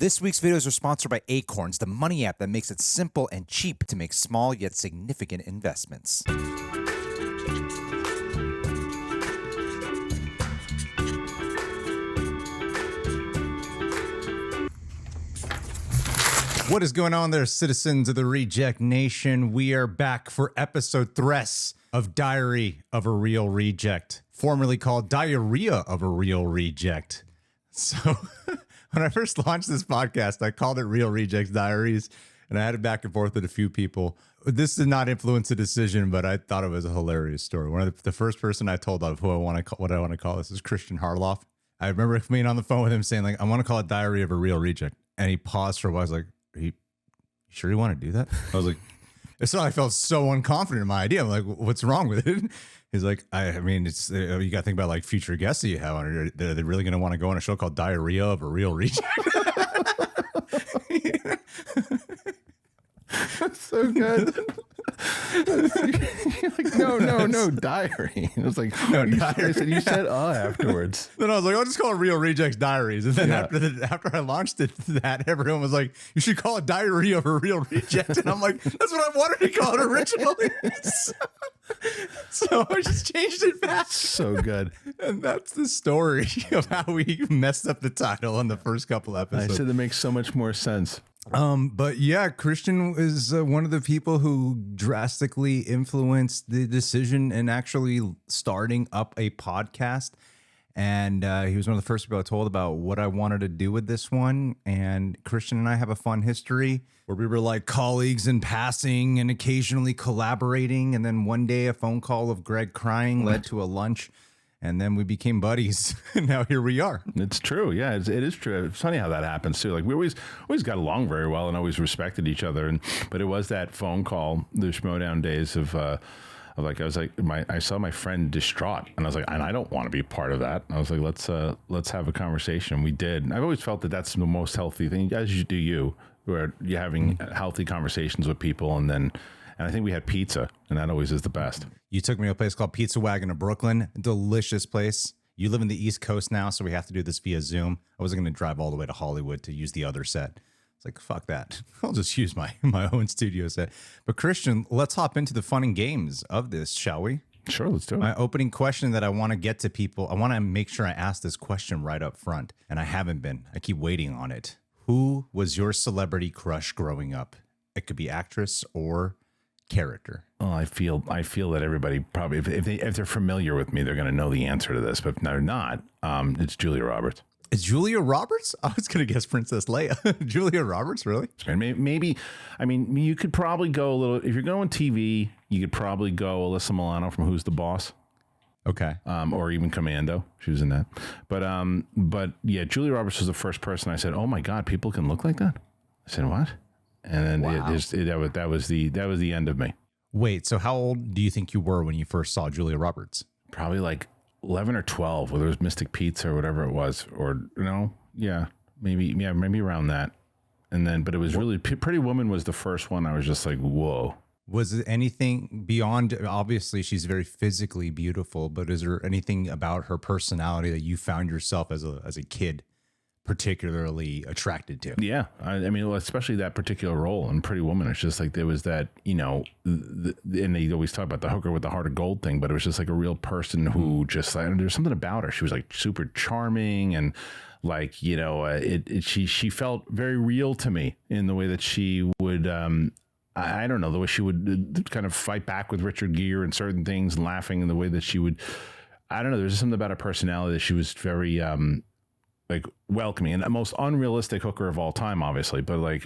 This week's videos are sponsored by Acorns, the money app that makes it simple and cheap to make small yet significant investments. What is going on there, citizens of the Reject Nation? We are back for episode 3 of Diary of a Real Reject, formerly called Diarrhea of a Real Reject. So when I first launched this podcast, I called it Real Rejects Diaries, and I had it back and forth with a few people. This did not influence the decision, but I thought it was a hilarious story. One of the first person I told of who I want to call, what I want to call this is Kristian Harloff. I remember being on the phone with him saying, like, I want to call it Diary of a Real Reject. And he paused for a while. I was like, are you sure you want to do that? I was like, so I felt so unconfident in my idea. I'm like, what's wrong with it? He's like, I mean, it's you got to think about like future guests that you have on it. They're really going to want to go on a show called Diarrhea of a Real Reject. That's so good. Like, no, diary. It was like, no, diary. I said, you said afterwards. Then I was like, I'll just call it Real Rejects Diaries. And then after I launched it, everyone was like, you should call it Diarrhea of a Real Reject. And I'm like, that's what I wanted to call it originally. So I just changed it back. So good. And that's the story of how we messed up the title on the first couple episodes. I said that makes so much more sense. But yeah, Kristian is one of the people who drastically influenced the decision in actually starting up a podcast. And he was one of the first people I told about what I wanted to do with this one. And Kristian and I have a fun history where we were like colleagues in passing and occasionally collaborating. And then one day a phone call of Greg crying led to a lunch. And then we became buddies, and now here we are. It's true, yeah, it is true. It's funny how that happens too. Like we always got along very well and always respected each other. But it was that phone call, the Schmoedown days of like I saw my friend distraught, and I was like, and I don't want to be part of that. I was like, let's have a conversation. We did. And I've always felt that that's the most healthy thing, as you do, where you're having healthy conversations with people, and I think we had pizza, and that always is the best. You took me to a place called Pizza Wagon in Brooklyn. Delicious place. You live in the East Coast now, so we have to do this via Zoom. I wasn't going to drive all the way to Hollywood to use the other set. It's like, fuck that. I'll just use my own studio set. But Kristian, let's hop into the fun and games of this, shall we? Sure, let's do it. My opening question that I want to get to people, I want to make sure I ask this question right up front, and I haven't been. I keep waiting on it. Who was your celebrity crush growing up? It could be actress or character. Well, I feel that everybody probably, if they're familiar with me, they're going to know the answer to this. But if they're not, it's Julia Roberts. Is Julia Roberts? I was going to guess Princess Leia. Julia Roberts, really? Maybe. I mean, you could probably go a little. If you're going TV, you could probably go Alyssa Milano from Who's the Boss. Okay. Or even Commando. She was in that. But yeah, Julia Roberts was the first person I said, "Oh my God, people can look like that." I said, "What?" And then wow. that was the end of me. Wait, so how old do you think you were when you first saw Julia Roberts? Probably like 11 or 12, whether it was Mystic Pizza or whatever it was, or maybe around that. And then, but it was really Pretty Woman was the first one. I was just like, whoa. Was it anything beyond? Obviously, she's very physically beautiful, but is there anything about her personality that you found yourself as a kid particularly attracted to? Yeah, I mean, especially that particular role in Pretty Woman. It's just like there was that, and they always talk about the hooker with the heart of gold thing, but it was just like a real person who just like, there's something about her. She was like super charming and like, she felt very real to me in the way that she would, I don't know, the way she would kind of fight back with Richard Gere and certain things and laughing in the way that she would, I don't know, there's just something about her personality that she was very, like welcoming, and the most unrealistic hooker of all time, obviously, but like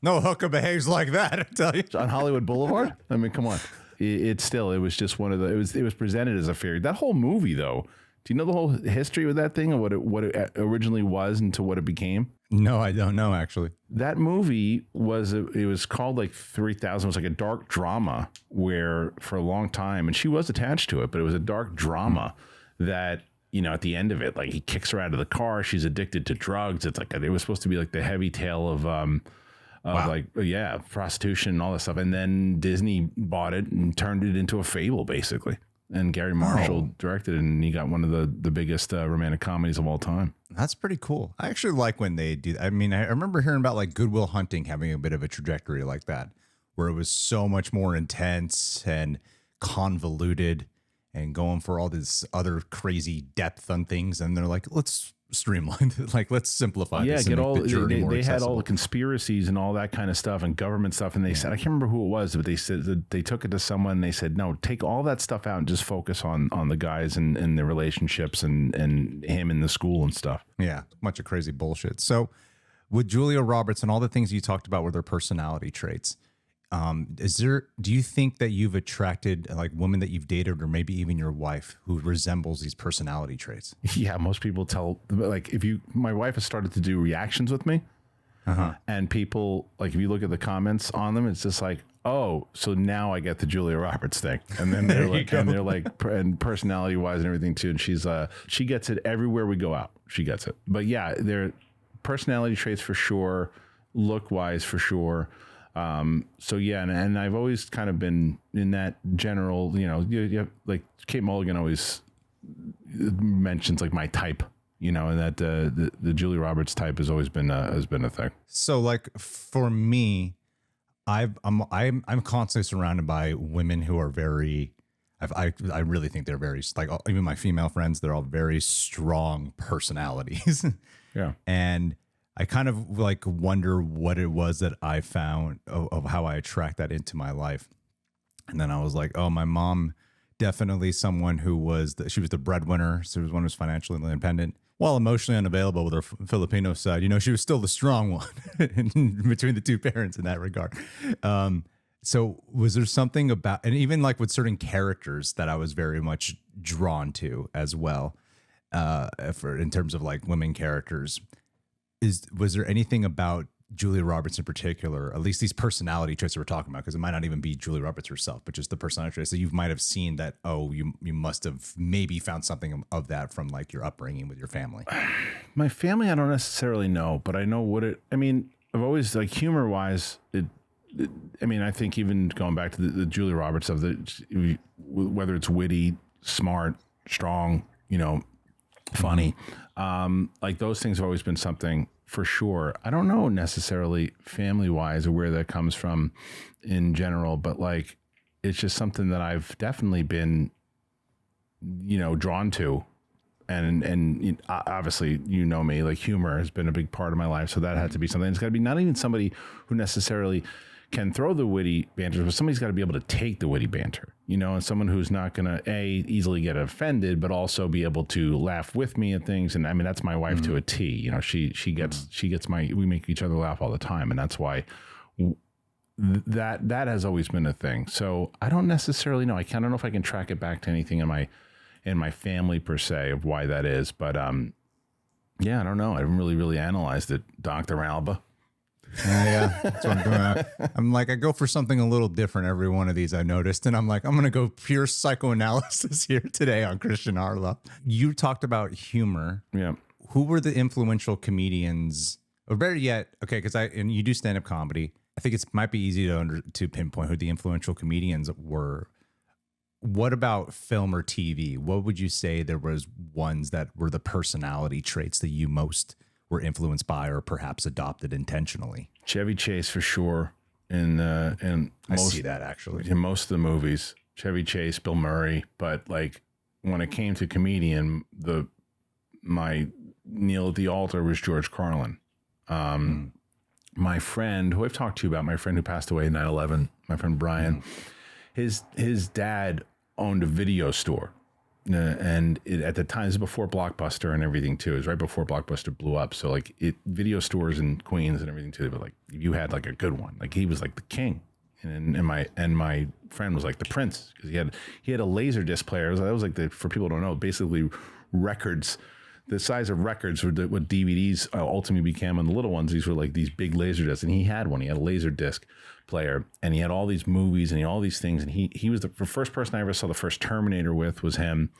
no hooker behaves like that, I tell you. On Hollywood Boulevard. I mean, come on. It was just one of the, it was presented as a fairy. That whole movie though, do you know the whole history with that thing and what it originally was and to what it became? No, I don't know actually. That movie it was called like 3000. It was like a dark drama where for a long time, and she was attached to it, but it was a dark drama that, at the end of it, like he kicks her out of the car. She's addicted to drugs. It's like, it was supposed to be like the heavy tale of wow. Like, prostitution and all that stuff. And then Disney bought it and turned it into a fable, basically. and Gary Marshall directed it, and he got one of the biggest romantic comedies of all time. That's pretty cool. I actually like when they do that. I mean, I remember hearing about like Good Will Hunting having a bit of a trajectory like that, where it was so much more intense and convoluted and going for all this other crazy depth on things. And they're like, let's streamline it. Like, let's simplify this. Get all, they had all the conspiracies and all that kind of stuff and government stuff. And they said, I can't remember who it was, but they said that they took it to someone and they said, no, take all that stuff out and just focus on the guys and their relationships and him in the school and stuff. Yeah. Bunch of crazy bullshit. So with Julia Roberts and all the things you talked about were their personality traits. Do you think that you've attracted like women that you've dated or maybe even your wife who resembles these personality traits? Yeah. Most people tell, like, my wife has started to do reactions with me and people, like, if you look at the comments on them, it's just like, oh, so now I get the Julia Roberts thing. And then they're like, and personality wise and everything too. And she gets it everywhere we go out. She gets it. But yeah, they're personality traits for sure. Look wise for sure. So yeah, and I've always kind of been in that general, you have, like Kate Mulligan always mentions like my type, and that the Julia Roberts type has always been a thing. So like for me, I'm constantly surrounded by women who are very, I really think they're very, like, even my female friends, they're all very strong personalities. Yeah. And I kind of like wonder what it was that I found of how I attract that into my life. And then I was like, oh, my mom, definitely someone who she was the breadwinner. So she was one who was financially independent, while emotionally unavailable with her Filipino side. She was still the strong one between the two parents in that regard. So was there something about, and even like with certain characters that I was very much drawn to as well, in terms of like women characters? Was there anything about Julia Roberts in particular, at least these personality traits that we're talking about, because it might not even be Julia Roberts herself, but just the personality traits that you might have seen that, you must have maybe found something of that from like your upbringing with your family? My family, I don't necessarily know, but I know I've always, like, humor wise, I think even going back to the Julia Roberts stuff, whether it's witty, smart, strong, funny, like those things have always been something for sure. I don't know necessarily family wise or where that comes from in general, but like, it's just something that I've definitely been, drawn to. And obviously, me, like, humor has been a big part of my life. So that had to be something. It's got to be not even somebody who necessarily can throw the witty banter, but somebody's got to be able to take the witty banter, and someone who's not going to easily get offended, but also be able to laugh with me at things. And I mean, that's my wife to a T. She gets we make each other laugh all the time, and that's why that has always been a thing. So I don't necessarily know. I don't know if I can track it back to anything in my family per se of why that is, but yeah, I don't know. I haven't really analyzed it, Dr. Alba. Yeah, that's what I'm doing. I'm like, I go for something a little different every one of these, I noticed. And I'm like, I'm going to go pure psychoanalysis here today on Kristian Harloff. You talked about humor. Yeah. Who were the influential comedians, or better yet, okay, because you do stand-up comedy. I think it might be easy to pinpoint who the influential comedians were. What about film or TV? What would you say there was ones that were the personality traits that you most were influenced by or perhaps adopted intentionally? Chevy Chase for sure. And I see that actually in most of the movies, Chevy Chase, Bill Murray. But like when it came to comedian, my Neil at the altar was George Carlin. My friend who I've talked to you about, my friend who passed away in 9/11, my friend Brian, his dad owned a video store. And at the time, this is before Blockbuster and everything too. It was right before Blockbuster blew up. So like video stores in Queens and everything too. But like you had like a good one. Like he was like the king, and my friend was like the prince because he had a laser disc player. That was like for people who don't know, basically records. The size of records were what DVDs ultimately became on the little ones. These were like these big laser discs, and he had one. He had a laser disc player, and he had all these movies and he had all these things. And he was the first person I ever saw the first Terminator with was him.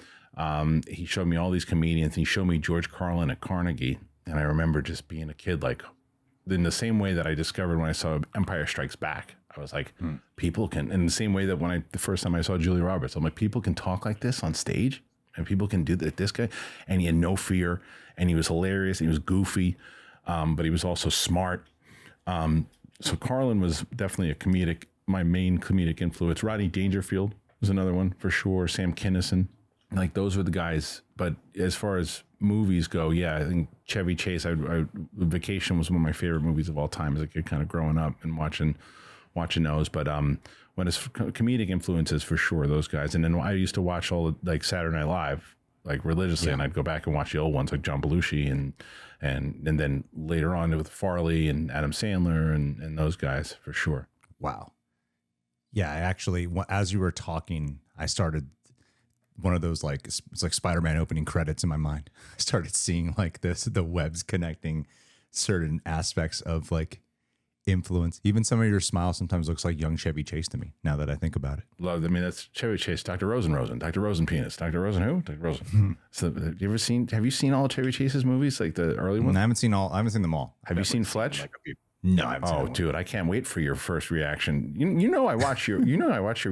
He showed me all these comedians, and he showed me George Carlin at Carnegie. And I remember just being a kid, like in the same way that I discovered when I saw Empire Strikes Back. I was like, people can, in the same way that the first time I saw Julia Roberts, I'm like, people can talk like this on stage, and people can do that. This guy, and he had no fear, and he was hilarious, and he was goofy, but he was also smart. So Carlin was definitely my main comedic influence. Rodney Dangerfield was another one for sure. Sam Kinison, like those were the guys. But as far as movies go, yeah, I think Chevy Chase. Vacation was one of my favorite movies of all time as a kid, kind of growing up and watching those. But when it's comedic influences, for sure, those guys. And then I used to watch all like Saturday Night Live, like religiously, and I'd go back and watch the old ones like John Belushi and then later on with Farley and Adam Sandler and those guys for sure. Wow. Yeah, I actually, as you were talking, I started one of those it's like Spider-Man opening credits in my mind. I started seeing like the webs connecting certain aspects of like influence. Even some of your smile sometimes looks like young Chevy Chase to me, now that I think about it. Love. I mean, that's Chevy Chase, Dr. Rosen, Dr. Rosen penis, Dr. Rosen who? Dr. Rosen. So have you seen all of Chevy Chase's movies, like the early ones? I haven't seen them all. Have you seen Fletch? No, I haven't seen them all. Dude, I can't wait for your first reaction. You know I watch your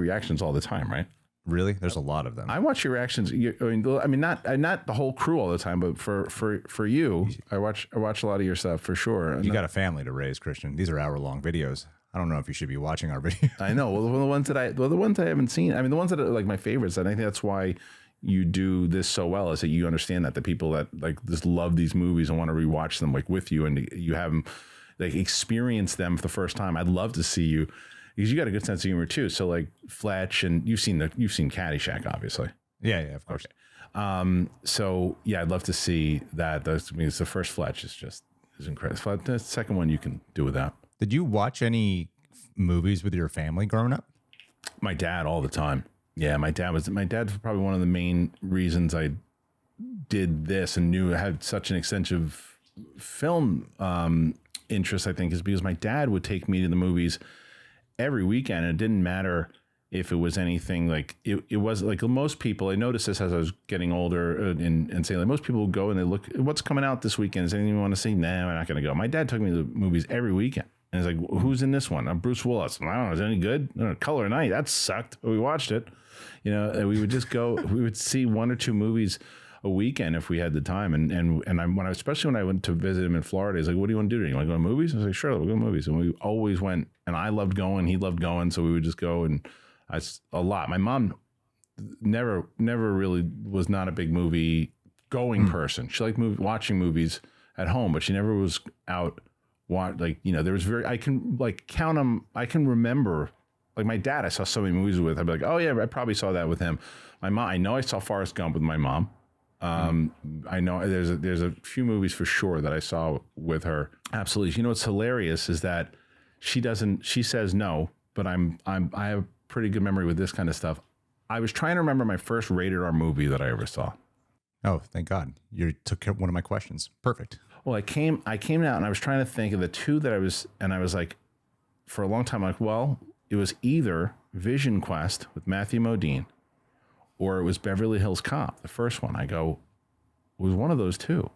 reactions all the time, right? Really? There's a lot of them. I watch your reactions. I mean, not the whole crew all the time, but for you, I watch a lot of your stuff for sure. You got a family to raise, Kristian. These are hour-long videos. I don't know if you should be watching our videos. I know. Well, the ones I haven't seen. I mean, the ones that are like my favorites. And I think that's why you do this so well, is that you understand that the people that like just love these movies and want to rewatch them like with you, and you have them like experience them for the first time. I'd love to see you. Because you got a good sense of humor too. So like Fletch, and you've seen Caddyshack, obviously. Yeah, of course. Okay. So yeah, I'd love to see that. The first Fletch is incredible. The second one you can do without. Did you watch any movies with your family growing up? My dad all the time. Yeah, my dad was probably one of the main reasons I did this and knew I had such an extensive film interest. I think is because my dad would take me to the movies every weekend. And it didn't matter if it was anything like it was like most people. I noticed this as I was getting older and saying like most people would go and they look, what's coming out this weekend? Is anything you want to see? No, I'm not going to go. My dad took me to the movies every weekend. And it's like, who's in this one? I'm Bruce Willis. I don't know. Is it any good? Color of Night. That sucked. But we watched it. And we would just go, we would see one or two movies a weekend if we had the time. Especially when I went to visit him in Florida, he's like, what do you want to do today? You want to go to movies? I was like, sure, we'll go to movies. And we always went, and I loved going, he loved going. So we would just go a lot. My mom never really was not a big movie going person. She liked watching movies at home, but she never was out. There was I can like count them. I can remember like my dad, I saw so many movies with. I'd be like, oh yeah, I probably saw that with him. My mom, I know I saw Forrest Gump with my mom. I know there's a few movies for sure that I saw with her. Absolutely. You know what's hilarious is that she says no, but I have pretty good memory with this kind of stuff. I was trying to remember my first rated R movie that I ever saw. Oh, thank God. You took one of my questions. Perfect. Well, I came out and I was trying to think of the two that I was like, for a long time, like, well, it was either Vision Quest with Matthew Modine or it was Beverly Hills Cop, the first one. I go, it was one of those two.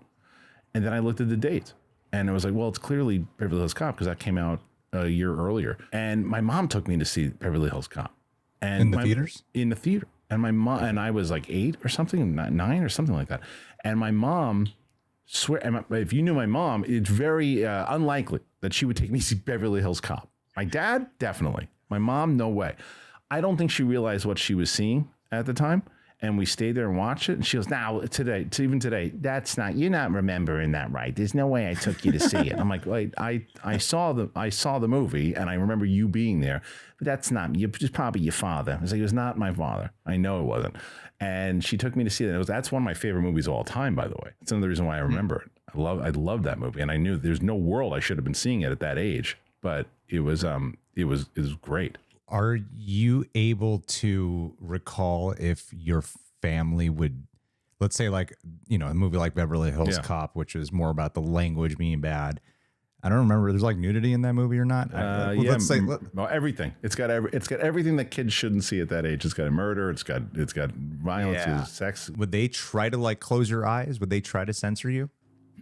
And then I looked at the dates and I was like, well, it's clearly Beverly Hills Cop because that came out a year earlier. And my mom took me to see Beverly Hills Cop. And in the theaters? In the theater. And my mom, and I was like 8 or something, 9 or something like that. And my mom if you knew my mom, it's very unlikely that she would take me to see Beverly Hills Cop. My dad, definitely. My mom, no way. I don't think she realized what she was seeing at the time. And we stayed there and watched it. And she goes, now even today, you're not remembering that right. There's no way I took you to see it. I'm like, wait, I saw the movie and I remember you being there, but that's not you. It's probably your father. I was like, it was not my father. I know it wasn't. And she took me to see it. That's one of my favorite movies of all time, by the way. That's another reason why I remember it. I love that movie. And I knew there's no world I should have been seeing it at that age, but it was great. Are you able to recall if your family would, let's say like, a movie like Beverly Hills Cop, which is more about the language being bad. I don't remember. There's like nudity in that movie or not? Let's say everything. It's got everything that kids shouldn't see at that age. It's got murder. It's got violence, sex. Would they try to like close your eyes? Would they try to censor you?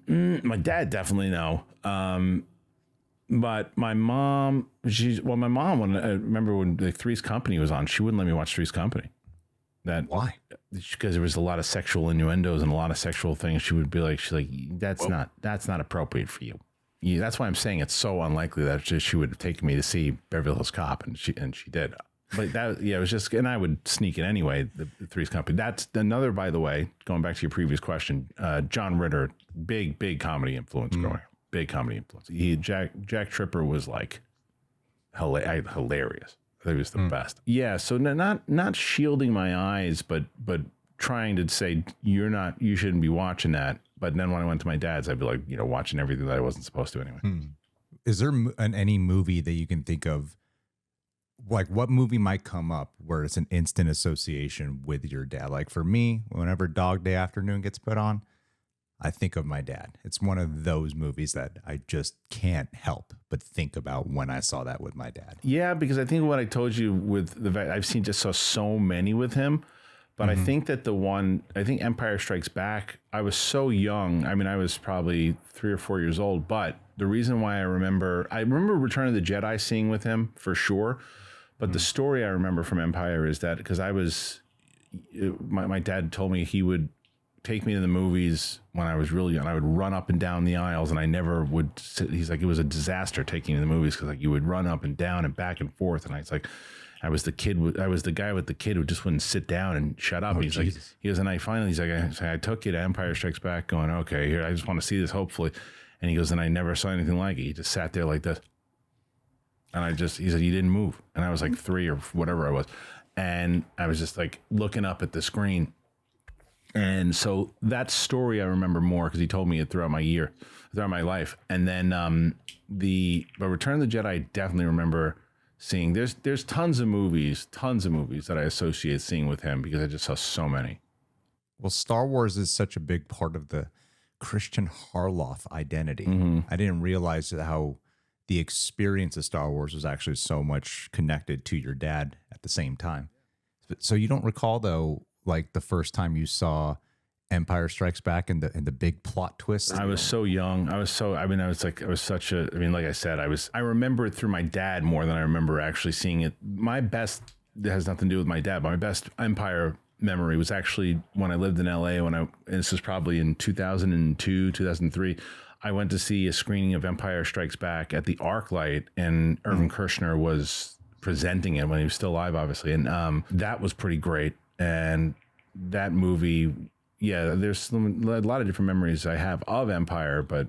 My dad definitely no. But my mom, my mom, when I remember when the Three's Company was on, she wouldn't let me watch Three's Company. Why? Because there was a lot of sexual innuendos and a lot of sexual things. She would be like, that's not appropriate for you. Yeah, that's why I'm saying it's so unlikely that she would have taken me to see Beverly Hills Cop, and she did. But it was just, and I would sneak it anyway. The Three's Company. That's another, by the way, going back to your previous question. John Ritter, big comedy influence growing up. Big comedy influence. Jack Tripper was like hilarious. He was the best. Yeah. So not shielding my eyes, but trying to say you shouldn't be watching that. But then when I went to my dad's, I'd be like, watching everything that I wasn't supposed to anyway. Is there any movie that you can think of? Like, what movie might come up where it's an instant association with your dad? Like for me, whenever Dog Day Afternoon gets put on, I think of my dad. It's one of those movies that I just can't help but think about when I saw that with my dad. Yeah, because I think what I told you with I've seen so many with him. But I think that I think Empire Strikes Back, I was so young. I mean, I was probably 3 or 4 years old. But the reason why I remember Return of the Jedi seeing with him for sure. But the story I remember from Empire is that because my dad told me he would take me to the movies when I was really young. I would run up and down the aisles, and I never would sit. He's like, it was a disaster taking me to the movies because you would run up and down and back and forth. And I was the guy with the kid who just wouldn't sit down and shut up. He's like, and I took you to Empire Strikes Back going, okay, here, I just want to see this, hopefully. And he goes, and I never saw anything like it. He just sat there like this. And he said, you didn't move. And I was like 3 or whatever I was. And I was just like looking up at the screen. And so that story I remember more because he told me it throughout my life. And then but Return of the Jedi, I definitely remember seeing. There's tons of movies that I associate seeing with him because I just saw so many. Well, Star Wars is such a big part of the Kristian Harloff identity. I didn't realize how the experience of Star Wars was actually so much connected to your dad at the same time. So you don't recall though, like the first time you saw Empire Strikes Back and the big plot twist? I was so young. like I said, I remember it through my dad more than I remember actually seeing it. My best, it has nothing to do with my dad, but my best Empire memory was actually when I lived in LA and this was probably in 2002, 2003. I went to see a screening of Empire Strikes Back at the ArcLight, and Irvin Kershner was presenting it when he was still alive, obviously. And that was pretty great. And that movie, yeah, there's a lot of different memories I have of Empire, but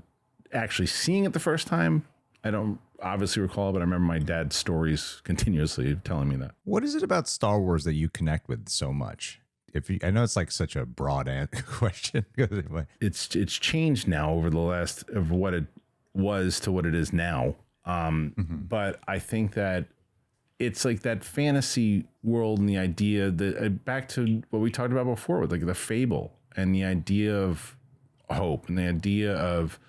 actually seeing it the first time, I don't obviously recall, but I remember my dad's stories continuously telling me that. What is it about Star Wars that you connect with so much? I know it's like such a broad question. It's changed now over the last of what it was to what it is now. But I think that it's like that fantasy world and the idea that back to what we talked about before with like the fable and the idea of hope and the idea of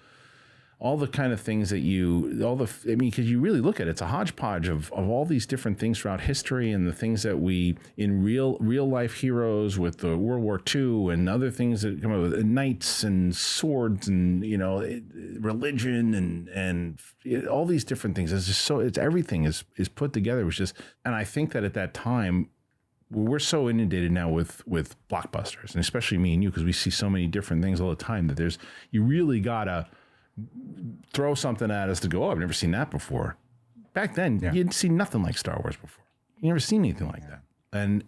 all the kind of things that because you really look at it, it's a hodgepodge of all these different things throughout history and the things that we in real life heroes with the World War II and other things that come up with knights and swords and, religion and all these different things. It's just everything is put together. It was just, and I think that at that time, we're so inundated now with blockbusters, and especially me and you, because we see so many different things all the time that you really gotta throw something at us to go, oh, I've never seen that before. Back then, you'd see nothing like Star Wars before. You never seen anything like that.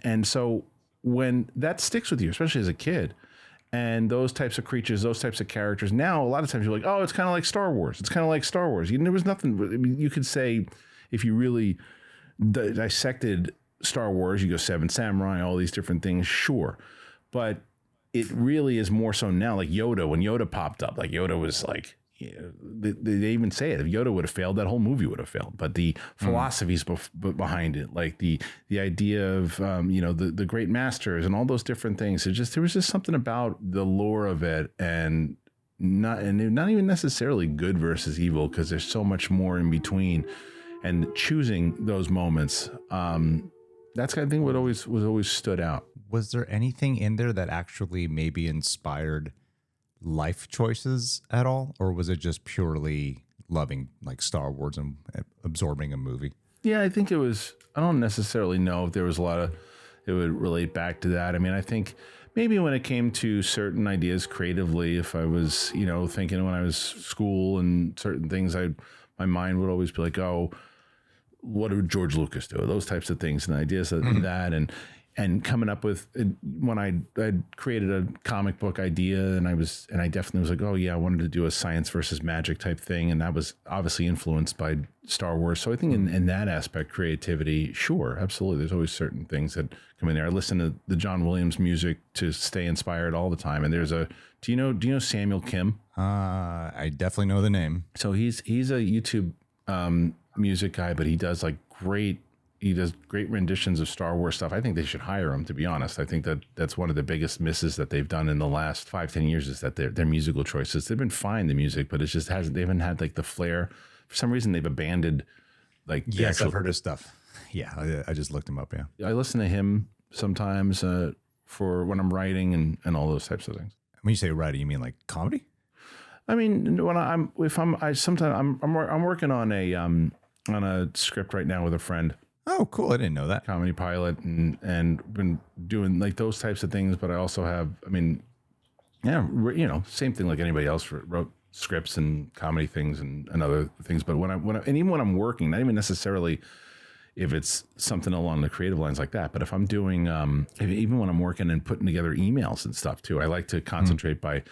And so when that sticks with you, especially as a kid, and those types of creatures, those types of characters, now a lot of times you're like, oh, it's kind of like Star Wars. It's kind of like Star Wars. There was nothing. I mean, you could say if you really dissected Star Wars, you go Seven Samurai, all these different things, sure. But it really is more so now, like Yoda, when Yoda popped up, like Yoda was like, they even say it. If Yoda would have failed, that whole movie would have failed. But the philosophies behind it, like the idea of the great masters and all those different things, there was just something about the lore of it, and not even necessarily good versus evil, because there's so much more in between. And choosing those moments, that's kind of thing what always stood out. Was there anything in there that actually maybe inspired life choices at all, or was it just purely loving like Star Wars and absorbing a movie? Yeah, I think it was, I don't necessarily know if there was a lot of, it would relate back to that. I mean, I think maybe when it came to certain ideas creatively, if I was, thinking when I was school and certain things, my mind would always be like, oh, what did George Lucas do? Those types of things and ideas of that. And coming up with, when I created a comic book idea, and I definitely was like, oh yeah, I wanted to do a science versus magic type thing. And that was obviously influenced by Star Wars. So I think in that aspect, creativity, sure, absolutely. There's always certain things that come in there. I listen to the John Williams music to stay inspired all the time. And there's do you know Samuel Kim? I definitely know the name. So he's a YouTube music guy, but he does great renditions of Star Wars stuff. I think they should hire him, to be honest. I think that's one of the biggest misses that they've done in the last 5-10 years is that their musical choices, they've been fine, the music, but it just hasn't, they haven't had the flair. For some reason, they've abandoned yes, I've heard his stuff. Yeah, I just looked him up. Yeah, I listen to him sometimes for when I'm writing and all those types of things. When you say writing, you mean like comedy? I mean, when I'm working on a script right now with a friend. Oh, cool. I didn't know that. Comedy pilot and been doing those types of things. But I also have, same thing like anybody else, wrote scripts and comedy things and other things. But even when I'm working, not even necessarily if it's something along the creative lines like that, but if I'm doing, even when I'm working and putting together emails and stuff too, I like to concentrate by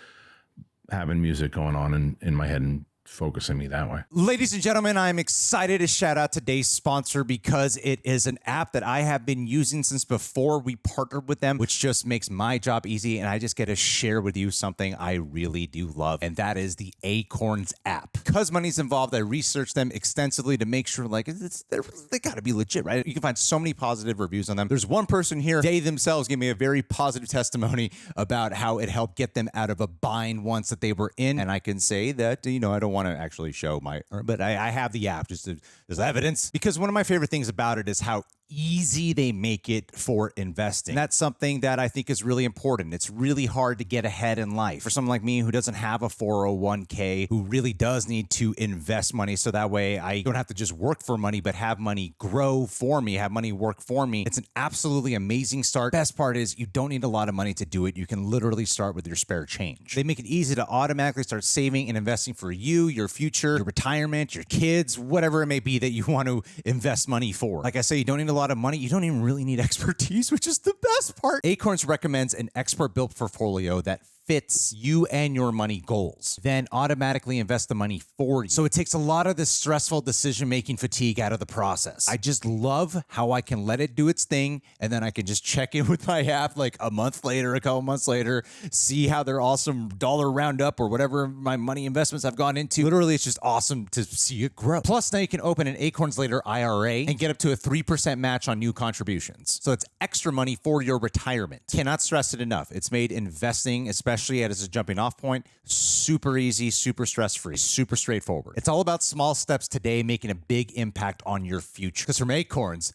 having music going on in my head and focusing me that way. Ladies and gentlemen, I'm excited to shout out today's sponsor because it is an app that I have been using since before we partnered with them, which just makes my job easy. And I just get to share with you something I really do love, and that is the Acorns app. Because money's involved, I researched them extensively to make sure they got to be legit, right? You can find so many positive reviews on them. There's one person here, they themselves gave me a very positive testimony about how it helped get them out of a bind once that they were in. And I can say that, I don't want to actually show but I have the app just as evidence, because one of my favorite things about it is how easy they make it for investing. And that's something that I think is really important. It's really hard to get ahead in life for someone like me who doesn't have a 401k, who really does need to invest money so that way I don't have to just work for money, but have money grow for me, have money work for me. It's an absolutely amazing start. Best part is you don't need a lot of money to do it. You can literally start with your spare change. They make it easy to automatically start saving and investing for you, your future, your retirement, your kids, whatever it may be that you want to invest money for. Like I say, you don't need a lot of money. You don't even really need expertise, which is the best part. Acorns recommends an expert-built portfolio that fits you and your money goals, then automatically invest the money for you. So it takes a lot of the stressful decision-making fatigue out of the process. I just love how I can let it do its thing, and then I can just check in with my app like a month later, a couple months later, see how their awesome dollar roundup or whatever my money investments I've gone into. Literally, it's just awesome to see it grow. Plus, now you can open an Acorns Later IRA and get up to a 3% match on new contributions. So it's extra money for your retirement. Cannot stress it enough. It's made investing, especially as a jumping off point, super easy, super stress-free, super straightforward. It's all about small steps today making a big impact on your future. Because from Acorns,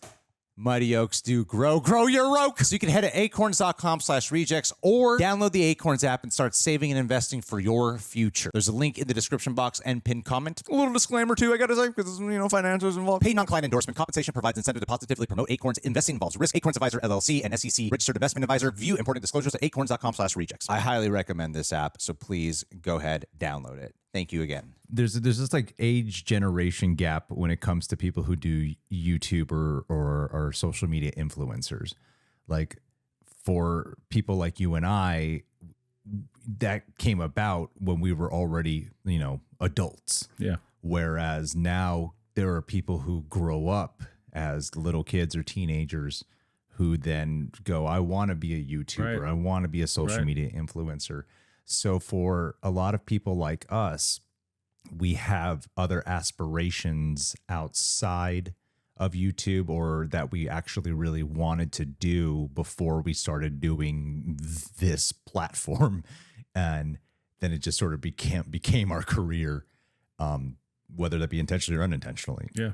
mighty oaks do grow. Grow your oak! So you can head to acorns.com/rejects or download the Acorns app and start saving and investing for your future. There's a link in the description box and pinned comment. A little disclaimer too, I gotta say, because financials involved. Paid non-client endorsement. Compensation provides incentive to positively promote Acorns. Investing involves risk. Acorns Advisor LLC and SEC registered investment advisor. View important disclosures at acorns.com/rejects. I highly recommend this app, so please go ahead, download it. Thank you again. There's this age generation gap when it comes to people who do YouTube or social media influencers. Like for people like you and I, that came about when we were already, adults. Yeah. Whereas now there are people who grow up as little kids or teenagers who then go, I want to be a YouTuber. Right. I want to be a social media influencer. So for a lot of people like us, we have other aspirations outside of YouTube or that we actually really wanted to do before we started doing this platform. And then it just sort of became our career, whether that be intentionally or unintentionally. Yeah.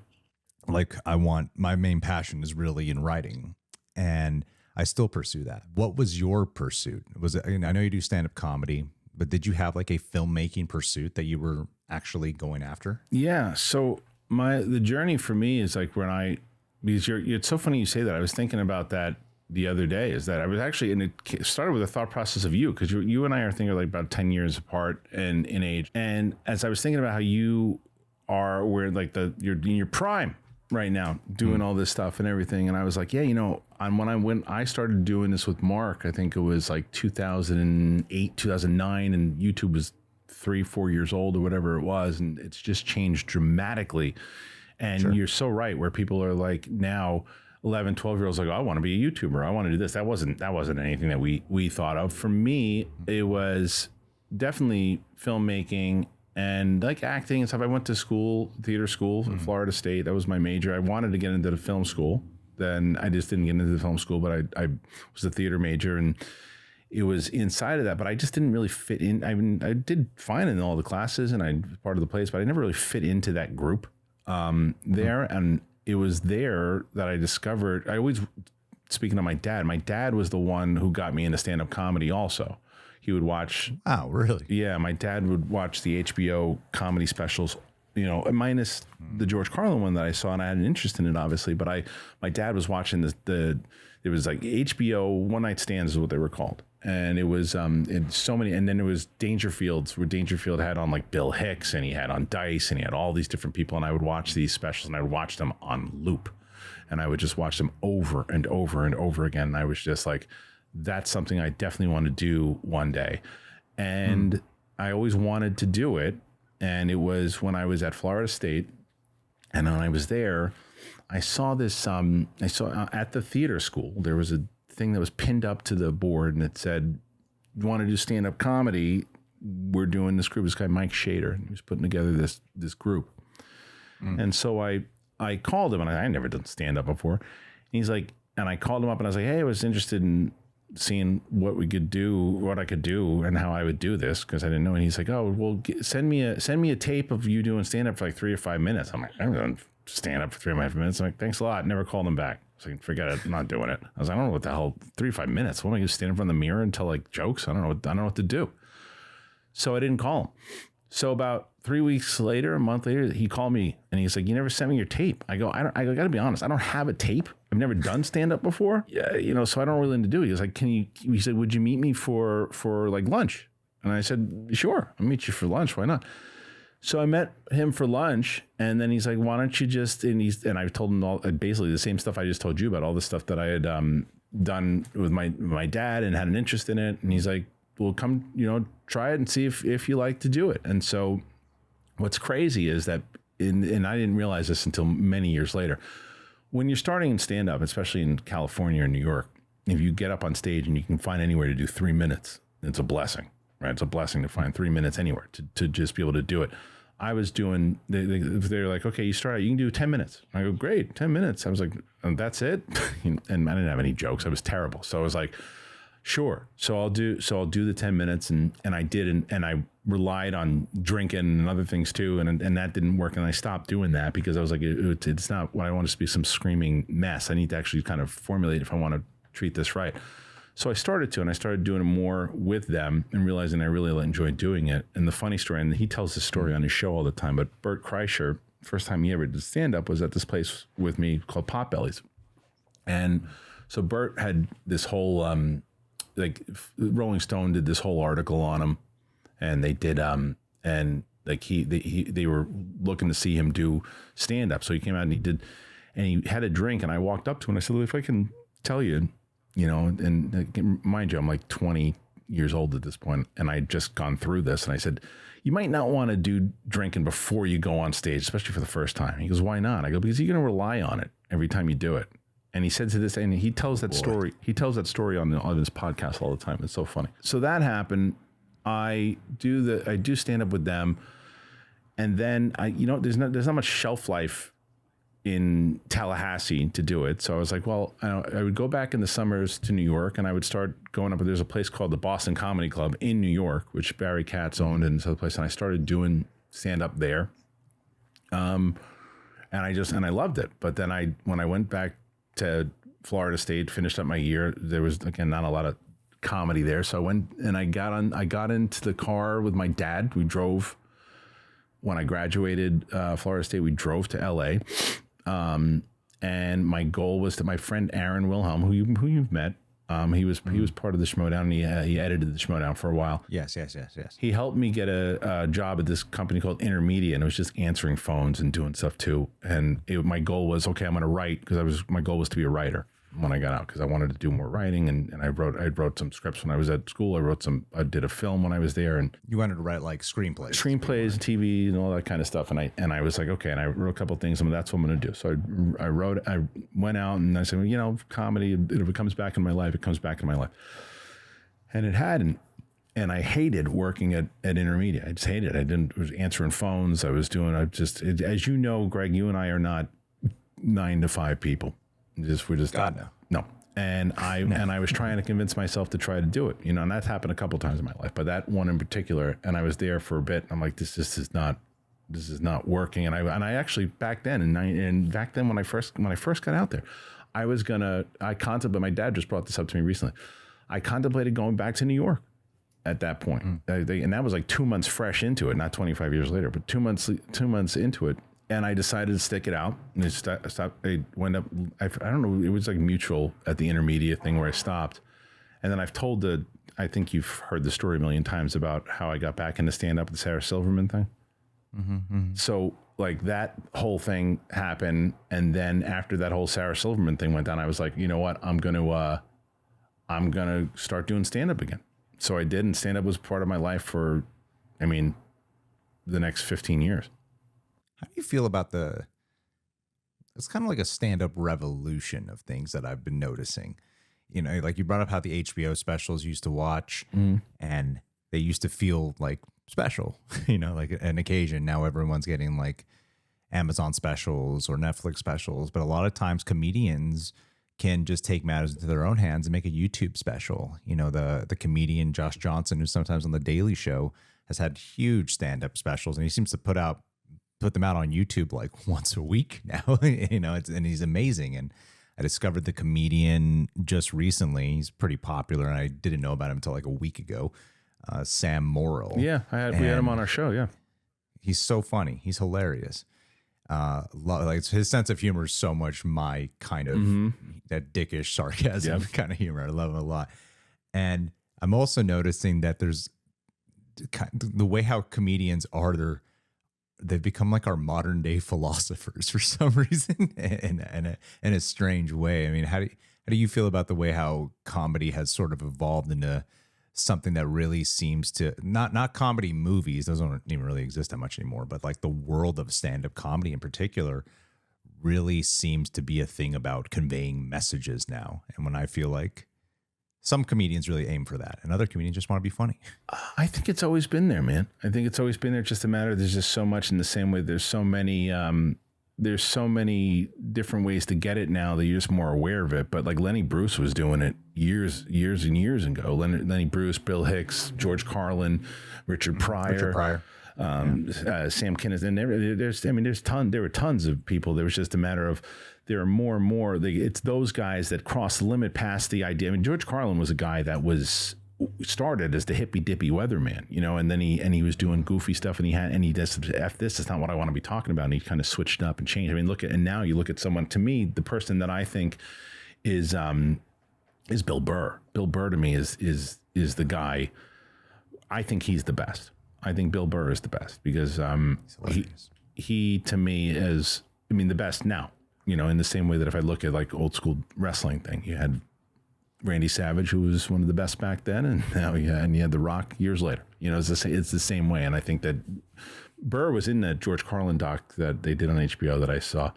Like my main passion is really in writing, and I still pursue that. What was your pursuit? Was it, I know you do stand-up comedy. But did you have like a filmmaking pursuit that you were actually going after? Yeah. So the journey for me is like because it's so funny you say that. I was thinking about that the other day, is that I was actually, and it started with a thought process of you, because you and I are thinking like about 10 years apart and in age. And as I was thinking about how you are, where like you're in your prime right now, doing all this stuff and everything. And I was like, yeah, when I started doing this with Mark, I think it was like 2008, 2009, and YouTube was 3-4 years old or whatever it was. And it's just changed dramatically. And You're so right, where people are like now 11, 12-year-olds like, oh, I want to be a YouTuber. I want to do this. That wasn't anything that we thought of. For me, it was definitely filmmaking and like acting and stuff. I went to theater school in Florida State. That was my major. I wanted to get into the film school. Then I just didn't get into the film school, but I was a theater major, and it was inside of that, but I just didn't really fit in. I did fine in all the classes, and I was part of the plays, but I never really fit into that group there. And it was there that I discovered, speaking of my dad was the one who got me into stand-up comedy also. He would watch. Oh, really? Yeah, my dad would watch the HBO comedy specials, minus the George Carlin one that I saw, and I had an interest in it, obviously. But my dad was watching it was like HBO one night stands is what they were called, and it was so many. And then there was Dangerfields, where Dangerfield had on like Bill Hicks, and he had on Dice, and he had all these different people. And I would watch these specials, and I would watch them on loop, and I would just watch them over and over and over again. And I was just like, that's something I definitely want to do one day. And I always wanted to do it. And it was when I was at Florida State, and when I was there, I saw this, at the theater school, there was a thing that was pinned up to the board, and it said, you want to do stand-up comedy? We're doing this group. This guy, Mike Shader, he was putting together this group. And so I called him, and I never done stand-up before. And he's like, and I called him up, and I was like, hey, I was interested in seeing what I could do and how I would do this, because I didn't know. And he's like, oh, well, send me a tape of you doing stand-up for like 3 or 5 minutes. I'm like, I'm doing stand-up for 3 or 5 minutes. I'm like, thanks a lot. Never called him back. I was like, forget it. I'm not doing it. I was like, I don't know what the hell, 3 or 5 minutes. What am I going to stand in front of the mirror and tell like jokes? I don't know what to do. So I didn't call him. So about 3 weeks later, a month later, he called me, and he's like, you never sent me your tape. I go, I got to be honest. I don't have a tape. I've never done stand-up before. Yeah, so I don't really know to do it. He was like, he said, would you meet me for like lunch? And I said, sure, I'll meet you for lunch. Why not? So I met him for lunch, and then he's like, why don't you just, and I told him all basically the same stuff I just told you about, all the stuff that I had done with my dad and had an interest in it. And he's like, well, come, try it and see if you like to do it. And so what's crazy is that, and I didn't realize this until many years later, when you're starting in stand-up, especially in California or New York, if you get up on stage and you can find anywhere to do 3 minutes, it's a blessing, right? It's a blessing to find 3 minutes anywhere to just be able to do it. I was doing, they're like, okay, you start out, you can do 10 minutes. I go, great, 10 minutes. I was like, that's it? And I didn't have any jokes. I was terrible. So I was like, sure. So I'll do the 10 minutes. And I did. And I relied on drinking and other things too. And that didn't work. And I stopped doing that because I was like, it's not what I want to be, some screaming mess. I need to actually kind of formulate if I want to treat this right. So I started doing it more with them and realizing I really enjoyed doing it. And the funny story, and he tells this story on his show all the time, but Bert Kreischer, first time he ever did stand-up was at this place with me called Potbellies. And so Bert had this whole, like Rolling Stone did this whole article on him, and they did, and like they were looking to see him do stand-up. So he came out and he had a drink, and I walked up to him and I said, well, if I can tell you, and mind you, I'm like 20 years old at this point, and I'd just gone through this. And I said, you might not want to do drinking before you go on stage, especially for the first time. He goes, why not? I go, because you're going to rely on it every time you do it. And he said to this, and he tells that story. He tells that story on his podcast all the time. It's so funny. So that happened. I do stand up with them. And then there's not much shelf life in Tallahassee to do it. So I was like, well, I would go back in the summers to New York, and I would start going up. There's a place called the Boston Comedy Club in New York, which Barry Katz owned, and this other place. And I started doing stand up there. And I loved it. But then when I went back to Florida State, finished up my year, there was, again, not a lot of comedy there. So I went and I got into the car with my dad. We drove, when I graduated Florida State, we drove to LA. And my goal was my friend Aaron Wilhelm, who you've met. He was part of the Schmoedown, and he edited the Schmoedown for a while. Yes. He helped me get a job at this company called Intermedia, and it was just answering phones and doing stuff too. And my goal was, okay, I'm going to write, because my goal was to be a writer when I got out, because I wanted to do more writing, and I wrote some scripts when I was at school. I did a film when I was there, and You wanted to write like screenplays, TV, and all that kind of stuff. And I was like, okay, and I wrote a couple of things, and that's what I'm going to do. So I went out and I said, well, you know, comedy, if it comes back in my life, it comes back in my life. And it hadn't. And I hated working at Intermedia. I just hated it. I was answering phones. As you know, Greg, you and I are not 9 to 5 people. We're just God, no. And I was trying to convince myself to try to do it, you know, and that's happened a couple of times in my life, but that one in particular. And I was there for a bit. I'm like, this is not working. And I actually back then when I first got out there, I contemplated. My dad just brought this up to me recently. I contemplated going back to New York at that point, and that was like 2 months fresh into it, not 25 years later, but 2 months into it. And I decided to stick it out. And I went up. I don't know. It was like mutual at the Intermedia thing where I stopped. And then I think you've heard the story a million times about how I got back into stand up with the Sarah Silverman thing. Mm-hmm. So like that whole thing happened. And then after that whole Sarah Silverman thing went down, I was like, you know what? I'm going to start doing stand up again. So I did. And stand up was part of my life for, the next 15 years. How do you feel about it's kind of like a stand-up revolution of things that I've been noticing. You know, like you brought up how the HBO specials used to watch and they used to feel like special, you know, like an occasion. Now everyone's getting like Amazon specials or Netflix specials, but a lot of times comedians can just take matters into their own hands and make a YouTube special. You know, the comedian Josh Johnson, who's sometimes on The Daily Show, has had huge stand-up specials, and he seems to put them out on YouTube like once a week now, you know, and he's amazing. And I discovered the comedian just recently. He's pretty popular, and I didn't know about him until like a week ago. Sam Morrill. Yeah, we had him on our show. Yeah, he's so funny. He's hilarious. Like his sense of humor is so much my kind of that dickish sarcasm kind of humor. I love him a lot. And I'm also noticing that there's the way how comedians are. They've become like our modern day philosophers for some reason, in a strange way. I mean, how do you feel about the way how comedy has sort of evolved into something that really seems to not comedy movies, those don't even really exist that much anymore, but like the world of stand-up comedy in particular really seems to be a thing about conveying messages now. And when I feel like some comedians really aim for that, and other comedians just want to be funny. I think it's always been there, man. I think it's always been there. Just a matter of there's just so much in the same way. There's so many different ways to get it now that you're just more aware of it. But like Lenny Bruce was doing it years and years ago. Lenny Bruce, Bill Hicks, George Carlin, Richard Pryor. Sam Kinnis, and there were tons of people. There was just a matter of there are more and more. It's those guys that cross the limit past the idea. I mean, George Carlin was a guy that started as the hippy dippy weatherman, you know, and then he was doing goofy stuff, and he does this is not what I want to be talking about, and he kind of switched up and changed. I mean, now you look at someone. To me, the person that I think is Bill Burr. Bill Burr to me is the guy. I think he's the best. I think Bill Burr is the best because he to me is, the best now, you know, in the same way that if I look at like old school wrestling thing, you had Randy Savage, who was one of the best back then, and now you had The Rock years later. You know, it's the same way. And I think that Burr was in that George Carlin doc that they did on HBO that I saw.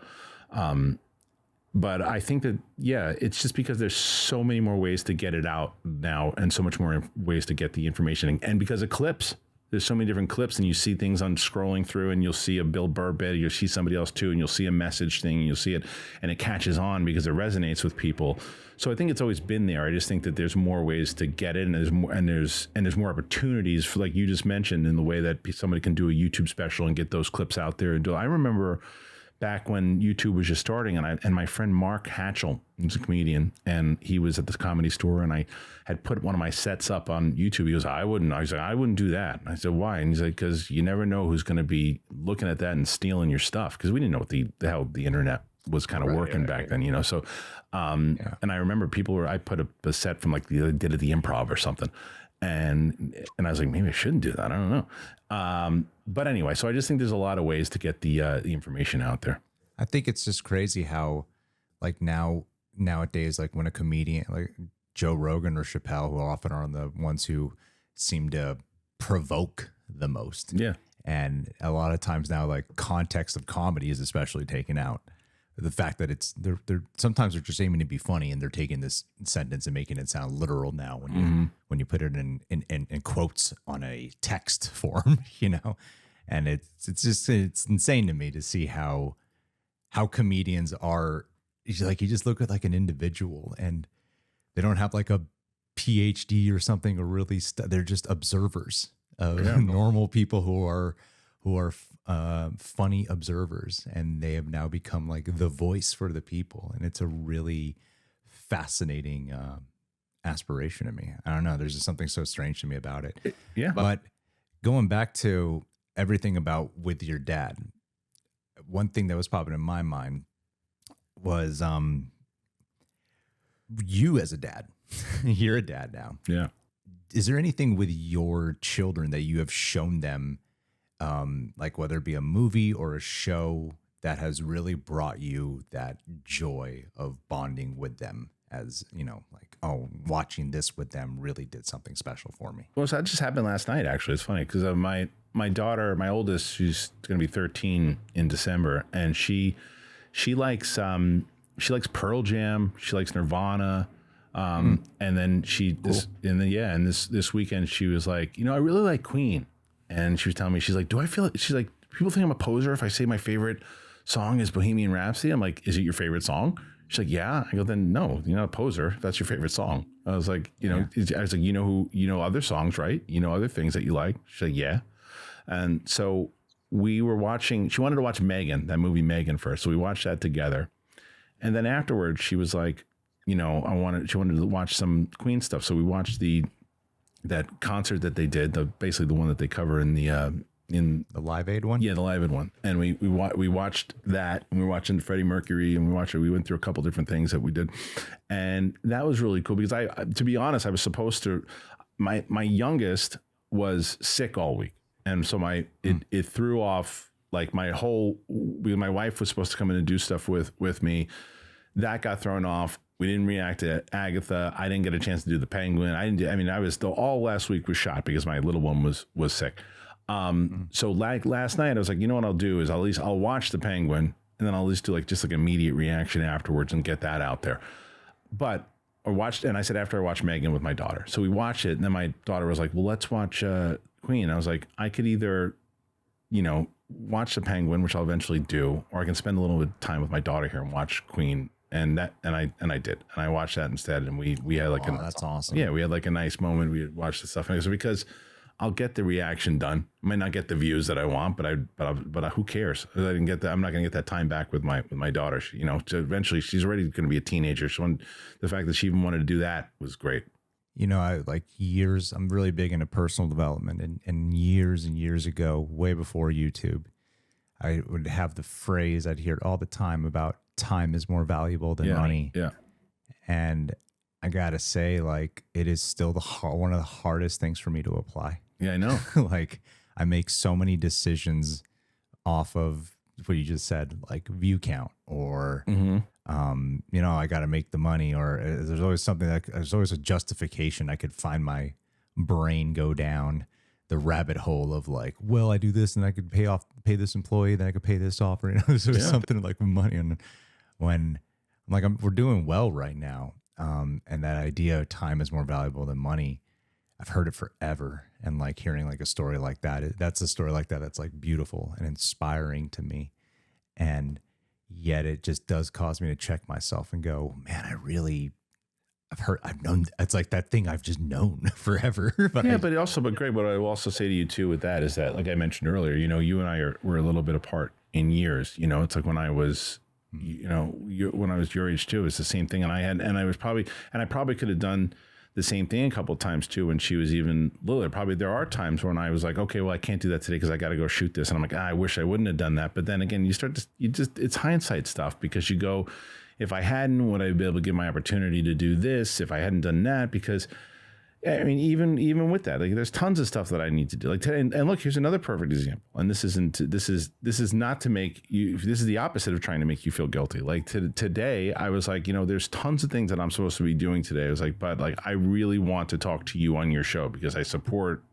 But I think that, it's just because there's so many more ways to get it out now, and so much more ways to get the information. And because of clips, there's so many different clips, and you see things on scrolling through, and you'll see a Bill Burr bit, you'll see somebody else too, and you'll see a message thing, and you'll see it, and it catches on because it resonates with people. So I think it's always been there. I just think that there's more ways to get it, and there's more opportunities for, like you just mentioned, in the way that somebody can do a YouTube special and get those clips out there. I remember back when YouTube was just starting, and my friend Mark Hatchell, who's a comedian, and he was at this Comedy Store, and I had put one of my sets up on YouTube. He goes, I wouldn't. I was like, I wouldn't do that. And I said, why? And he's like, because you never know who's going to be looking at that and stealing your stuff, because we didn't know what how the internet was kind of working back then, you know. So, and I remember I put a set from like did at the Improv or something. And I was like, maybe I shouldn't do that. I don't know. But anyway, so I just think there's a lot of ways to get the information out there. I think it's just crazy how, like nowadays, like when a comedian like Joe Rogan or Chappelle, who often are the ones who seem to provoke the most. Yeah. And a lot of times now, like context of comedy is especially taken out. The fact that they're sometimes they're just aiming to be funny, and they're taking this sentence and making it sound literal now when you put it in quotes on a text form, you know. And it's insane to me to see how comedians are like, you just look at like an individual, and they don't have like a PhD or something, or really they're just observers of normal people who are funny observers, and they have now become like the voice for the people. And it's a really fascinating aspiration to me. I don't know. There's just something so strange to me about it. Yeah. But going back to everything about with your dad, one thing that was popping in my mind was you as a dad. You're a dad now. Yeah. Is there anything with your children that you have shown them, like whether it be a movie or a show, that has really brought you that joy of bonding with them, as, you know, like, oh, watching this with them really did something special for me? Well, so that just happened last night, actually. It's funny because my daughter, my oldest, she's going to be 13 in December, and she likes Pearl Jam, she likes Nirvana, and then this weekend she was like, you know, I really like Queen. And she was telling me, she's like, she's like, people think I'm a poser if I say my favorite song is Bohemian Rhapsody. I'm like, is it your favorite song? She's like, yeah. I go, then no, you're not a poser if that's your favorite song. I was like, you know, I was like, you know other songs, right? You know other things that you like? She's like, yeah. And so we were watching, she wanted to watch Megan, that movie Megan first. So we watched that together. And then afterwards she was like, you know, she wanted to watch some Queen stuff. So we watched that concert that they did, basically the one that they cover in the Live Aid one. Yeah, the Live Aid one. And we watched that, and we were watching Freddie Mercury, and we went through a couple different things that we did, and that was really cool because I to be honest, I was supposed to. My youngest was sick all week, and so it threw off like my whole. My wife was supposed to come in and do stuff with me. That got thrown off. We didn't react to Agatha. I didn't get a chance to do the Penguin. I was still, all last week was shot because my little one was sick. So like last night I was like, you know what I'll do is I'll watch the Penguin, and then I'll at least do just immediate reaction afterwards and get that out there. And I said, after I watched Megan with my daughter, so we watched it, and then my daughter was like, well, let's watch Queen. I was like, I could either, you know, watch the Penguin, which I'll eventually do, or I can spend a little bit of time with my daughter here and watch Queen. And I did, and I watched that instead, and we had that's awesome. Yeah, we had like a nice moment. We watched the stuff, and because I'll get the reaction done. I might not get the views that I want, but who cares? I didn't get that. I'm not going to get that time back with my daughter. You know, so eventually she's already going to be a teenager. So the fact that she even wanted to do that was great. You know, I'm really big into personal development, and years ago, way before YouTube, I would have the phrase, I'd hear it all the time about time is more valuable than money. Yeah. And I got to say, like, it is still one of the hardest things for me to apply. Yeah, I know. Like, I make so many decisions off of what you just said, like view count, or, you know, I got to make the money, or there's always a justification. I could find my brain go down the rabbit hole of like, well, I do this and I could pay this employee, then I could pay this off, or, you know, there's something like money. And when I'm like, we're doing well right now. And that idea of time is more valuable than money, I've heard it forever. And like hearing like a story like that, that's a story like that that's like beautiful and inspiring to me. And yet it just does cause me to check myself and go, man, I've known, it's like that thing I've just known forever. But great. But what I will also say to you too with that is that, like I mentioned earlier, you know, you and I we're a little bit apart in years. You know, it's like when I was, when I was your age too, it's the same thing. And I probably could have done the same thing a couple of times too when she was even littler. Probably there are times when I was like, okay, well, I can't do that today because I got to go shoot this. And I'm like, I wish I wouldn't have done that. But then again, it's hindsight stuff, because you go, if I hadn't, would I be able to give my opportunity to do this if I hadn't done that? Because I mean, even with that, like, there's tons of stuff that I need to do. Like, and look, here's another perfect example. And this is not to make you. This is the opposite of trying to make you feel guilty. Like today, I was like, there's tons of things that I'm supposed to be doing today. I was like, but like, I really want to talk to you on your show because I support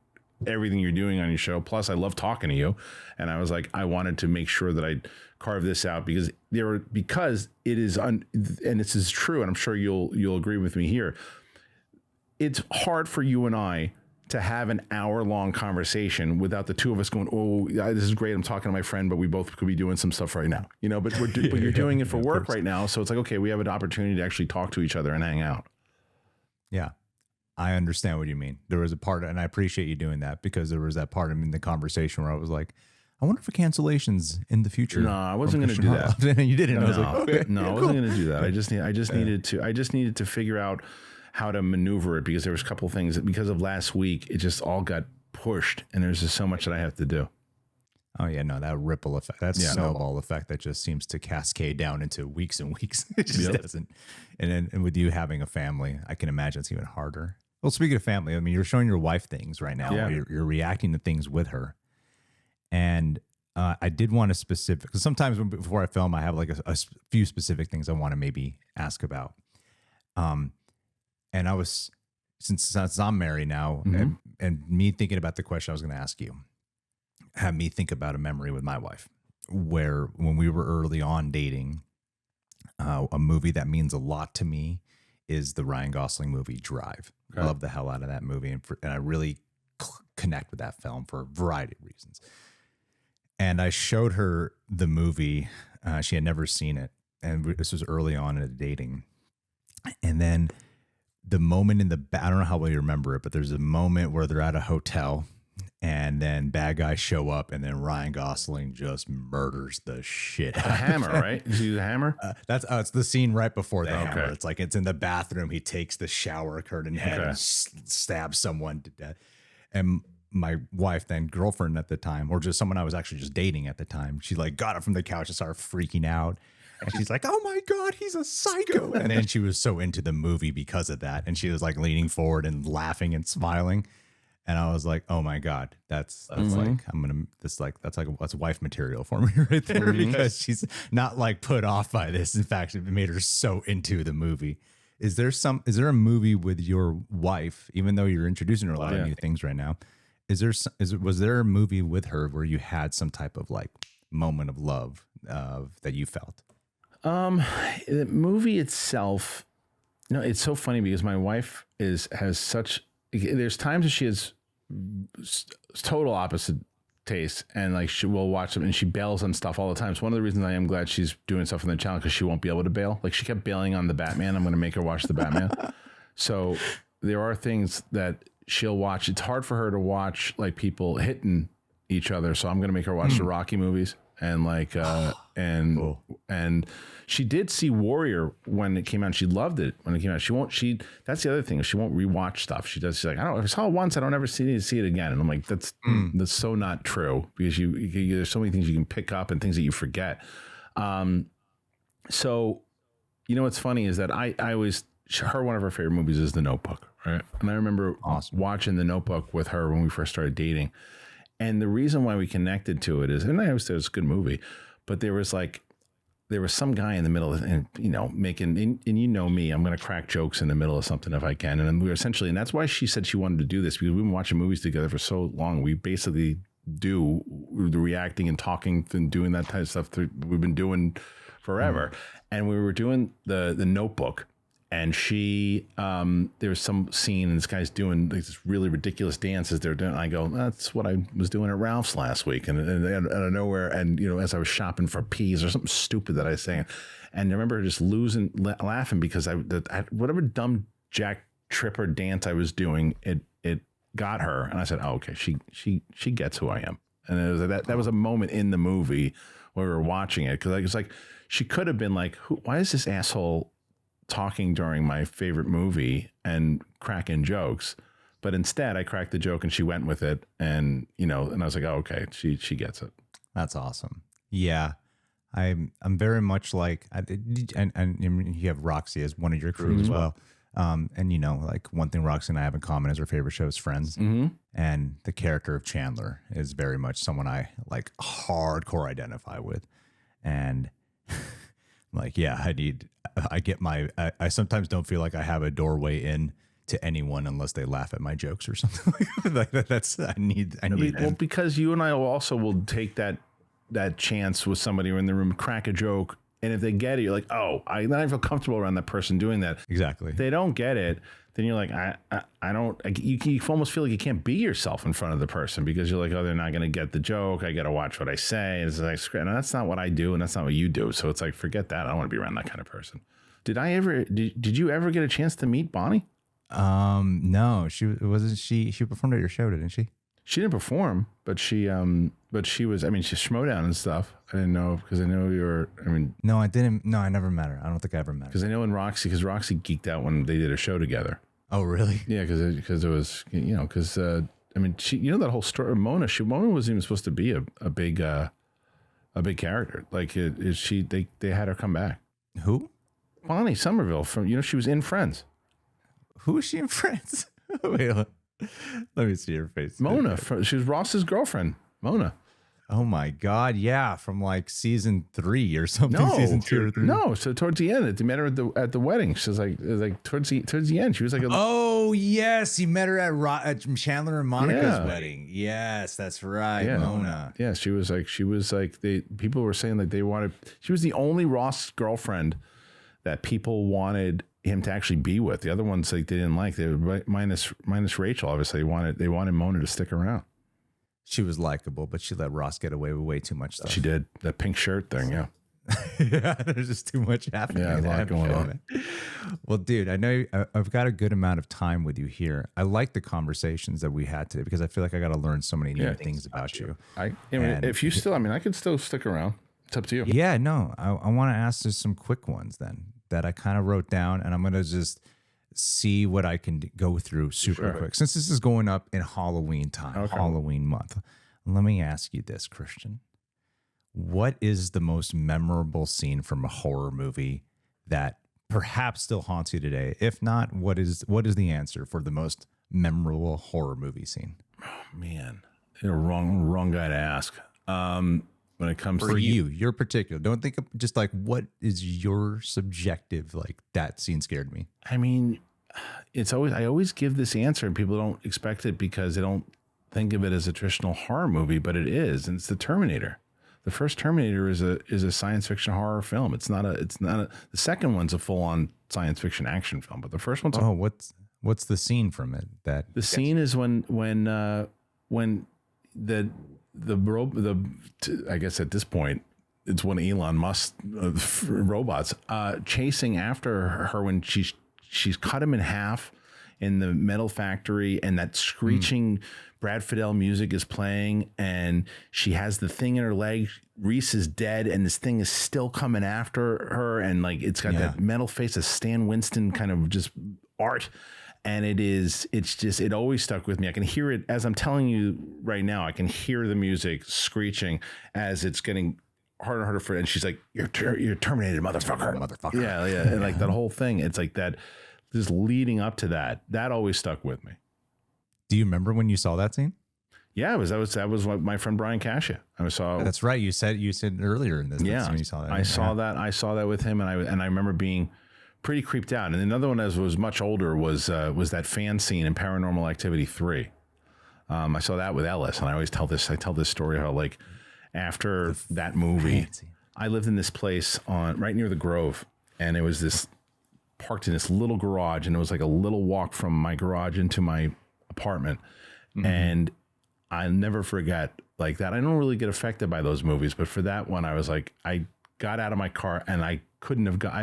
everything you're doing on your show. Plus, I love talking to you. And I was like, I wanted to make sure that I carve this out because it is and this is true. And I'm sure you'll agree with me here. It's hard for you and I to have an hour-long conversation without the two of us going, oh, this is great. I'm talking to my friend, but we both could be doing some stuff right now, but but you're doing it for work right now. So it's like, okay, we have an opportunity to actually talk to each other and hang out. Yeah. I understand what you mean. There was a part, and I appreciate you doing that, because there was that part in the conversation where I was like, I wonder for cancellations in the future. No, I wasn't going to do that. You didn't. I was like, okay, no, I wasn't going to do that. I just needed to figure out how to maneuver it, because there was a couple of things that, because of last week, it just all got pushed, and there's just so much that I have to do. Oh yeah, no, that ripple effect, that snowball effect that just seems to cascade down into weeks and weeks. It just doesn't. And with you having a family, I can imagine it's even harder. Well, speaking of family, I mean, you're showing your wife things right now. Yeah. You're reacting to things with her. And I did want to specific, because sometimes before I film, I have like a few specific things I want to maybe ask about. And I was, since I'm married now, and me thinking about the question I was going to ask you, had me think about a memory with my wife, where when we were early on dating, a movie that means a lot to me is the Ryan Gosling movie Drive. Okay. I love the hell out of that movie, and I really connect with that film for a variety of reasons. And I showed her the movie. She had never seen it, and this was early on in the dating. And then the moment I don't know how well you remember it, but there's a moment where they're at a hotel, and then bad guys show up, and then Ryan Gosling just murders the shit. A hammer, right? Is he the hammer? It's the scene right before the hammer. It's like it's in the bathroom. He takes the shower curtain head and stabs someone to death. And my wife, then girlfriend at the time, or just someone I was actually just dating at the time, she like got up from the couch and started freaking out. And she's like, oh my God, he's a psycho. And then she was so into the movie because of that. And she was like leaning forward and laughing and smiling. And I was like, oh my God, that's like, that's wife material for me right there, because she's not like put off by this. In fact, it made her so into the movie. Is there a movie with your wife, even though you're introducing her a lot of new things right now? Was there a movie with her where you had some type of like moment of love that you felt? The movie itself, it's so funny because my wife has such, there's times that she has total opposite taste, and like she will watch them and she bails on stuff all the time. So one of the reasons I am glad she's doing stuff on the channel, because she won't be able to bail. Like, she kept bailing on the Batman. I'm going to make her watch the Batman. So there are things that she'll watch. It's hard for her to watch like people hitting each other. So I'm going to make her watch the Rocky movies. And like, and she did see Warrior when it came out. She loved it when it came out. That's the other thing. She won't rewatch stuff. She's like, I saw it once. I don't ever need to see it again. And I'm like, that's so not true, because there's so many things you can pick up and things that you forget. So, what's funny is that one of her favorite movies is The Notebook. Right. And I remember watching The Notebook with her when we first started dating. And the reason why we connected to it is, and I always said it's a good movie, but there was some guy in the middle, and making, and me, I'm going to crack jokes in the middle of something if I can. And we were essentially, and that's why she said she wanted to do this, because we've been watching movies together for so long. We basically do the reacting and talking and doing that type of stuff we've been doing forever. And we were doing the Notebook. And she, there was some scene, and this guy's doing like this really ridiculous dances they're doing. I go, that's what I was doing at Ralph's last week. And out of nowhere, and as I was shopping for peas or something stupid that I was saying, and I remember just laughing because I whatever dumb Jack Tripper dance I was doing, it got her, and I said, oh, okay, she gets who I am. And it was that was a moment in the movie when we were watching it. Cause like, it's like, she could have been like, why is this asshole talking during my favorite movie and cracking jokes? But instead I cracked the joke and she went with it. And, you know, and I was like, oh, okay. She gets it. That's awesome. Yeah. I'm very much like, and you have Roxy as one of your crew as well. And you know, like one thing Roxy and I have in common is our favorite show is Friends. And the character of Chandler is very much someone I like hardcore identify with. And like, yeah, I sometimes don't feel like I have a doorway in to anyone unless they laugh at my jokes or something like that. I need. Well, because you and I also will take that chance with somebody in the room, crack a joke. And if they get it, you're like, oh, I feel comfortable around that person doing that. Exactly. If they don't get it, then you're like, I don't, you almost feel like you can't be yourself in front of the person because you're like, oh, they're not going to get the joke. I got to watch what I say. And it's like, and that's not what I do. And that's not what you do. So it's like, forget that. I don't want to be around that kind of person. Did you ever get a chance to meet Bonnie? No, she performed at your show, didn't she? She didn't perform, but she was, I mean, she's Schmoedown and stuff. I didn't know because I know no, I didn't. No, I never met her. I don't think I ever met her. Because I know because Roxy geeked out when they did a show together. Oh, really? Yeah, because it was, you know, because, I mean, she, you know, that whole story of Mona wasn't even supposed to be a big character. Like they had her come back. Who? Bonnie Somerville from, you know, she was in Friends. Who is she in Friends? Wait, let me see her face. Mona, she was Ross's girlfriend. Mona. Oh my God! Yeah, from like season 3 or something. No, season 2 or 3. No, so towards the end, they met her at the wedding. She was like towards the end, she was like, oh yes, he met her at Chandler and Monica's wedding. Yes, that's right, yeah, Mona. Yeah, she was like people were saying that they wanted. She was the only Ross girlfriend that people wanted him to actually be with. The other ones like they didn't like. They were minus Rachel. Obviously, they wanted Mona to stick around. She was likable, but she let Ross get away with way too much stuff. She did. That pink shirt thing, yeah. Yeah, there's just too much happening. Yeah, a lot going on. Well, dude, I know I've got a good amount of time with you here. I like the conversations that we had today because I feel like I got to learn so many new things about you. I mean, if you still, I mean, I could still stick around. It's up to you. Yeah, no, I want to ask just some quick ones then that I kind of wrote down, and I'm going to just see what I can go through super quick. Since this is going up in Halloween time, Halloween month, let me ask you this, Kristian. What is the most memorable scene from a horror movie that perhaps still haunts you today? If not, what is the answer for the most memorable horror movie scene? Oh, man, you're wrong guy to ask. When it comes to your particular, don't think of just like what is your subjective, like that scene scared me. I mean, I always give this answer and people don't expect it because they don't think of it as a traditional horror movie, but it is, and it's the Terminator. The first Terminator is a science fiction horror film. It's not the second one's a full on science fiction action film, but the first one's what's the scene from it? The scene is when I guess at this point it's when Elon Musk robots chasing after her when she's cut him in half in the metal factory, and that screeching Brad Fidel music is playing, and she has the thing in her leg. Reese is dead, and this thing is still coming after her, and like it's got that metal face, a Stan Winston kind of just art. And it always stuck with me. I can hear it as I'm telling you right now. I can hear the music screeching as it's getting harder and harder for it. And she's like, you're terminated, motherfucker. Yeah. And like that whole thing, it's like that, just leading up to that always stuck with me. Do you remember when you saw that scene? Yeah, that was what my friend Brian Cascia. I saw. That's right. You said earlier in this. Yeah, when you saw that. I saw that with him, and I remember being pretty creeped out. And another one as was much older was that fan scene in Paranormal Activity 3. I saw that with Ellis, and I tell this story how like after that movie, I lived in this place right near the Grove, and it was parked in this little garage, and it was like a little walk from my garage into my apartment. Mm-hmm. And I never forget like that. I don't really get affected by those movies, but for that one, I was like, I got out of my car and I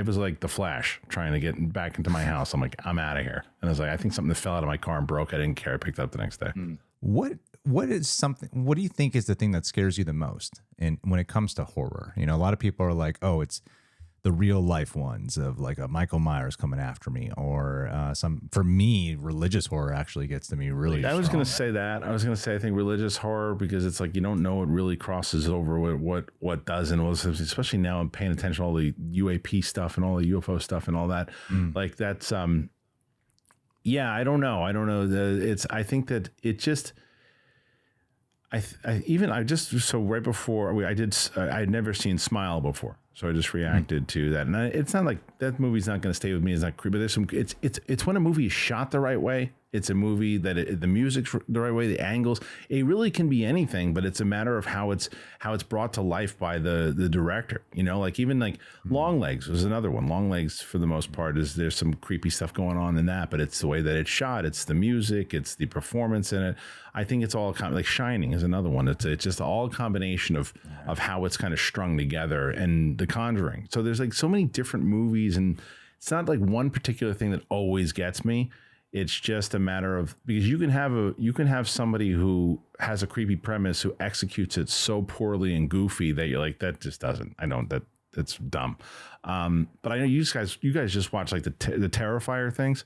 was like the Flash trying to get back into my house. I'm like, I'm out of here. And I was like, I think something that fell out of my car and broke. I didn't care. I picked it up the next day. What what do you think is the thing that scares you the most? And when it comes to horror, a lot of people are like, oh, it's the real life ones of like a Michael Myers coming after me, or for me, religious horror actually gets to me really. I was going to say that. I was going to say, I think religious horror, because it's like, you don't know what really crosses over what doesn't, especially now I'm paying attention to all the UAP stuff and all the UFO stuff and all that. Like that's, yeah, I don't know. I think that it just, so right before I had never seen Smile before. So I just reacted to that. And it's not like that movie's not going to stay with me. It's not creepy, but it's when a movie is shot the right way. It's a movie that the music's the right way, the angles, it really can be anything, but it's a matter of how it's brought to life by the director, like even like Long Legs was another one. Long Legs, for the most part, there's some creepy stuff going on in that, but it's the way that it's shot. It's the music, it's the performance in it. I think it's all like Shining is another one. It's just all a combination of how it's kind of strung together, and The Conjuring. So there's like so many different movies, and it's not like one particular thing that always gets me. It's just a matter of, because you can have somebody who has a creepy premise who executes it so poorly and goofy that you're like, that just doesn't. That's dumb. But I know you guys just watch like the Terrifier things.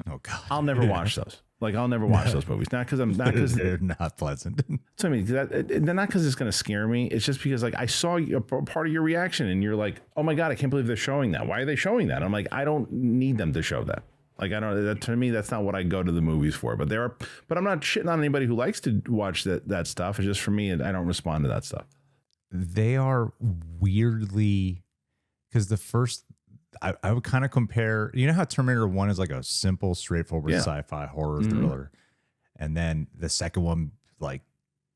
Oh God, I'll never watch those. Like I'll never watch those movies. Not because they're not pleasant. So I mean, they're not because it's going to scare me. It's just because like I saw a part of your reaction and you're like, oh my God, I can't believe they're showing that. Why are they showing that? I'm like, I don't need them to show that. Like, I don't, to me, that's not what I go to the movies for, but I'm not shitting on anybody who likes to watch that stuff. It's just for me, I don't respond to that stuff. They are weirdly, because the first, I would kind of compare, how Terminator 1 is like a simple, straightforward sci-fi horror thriller. And then the second one, like,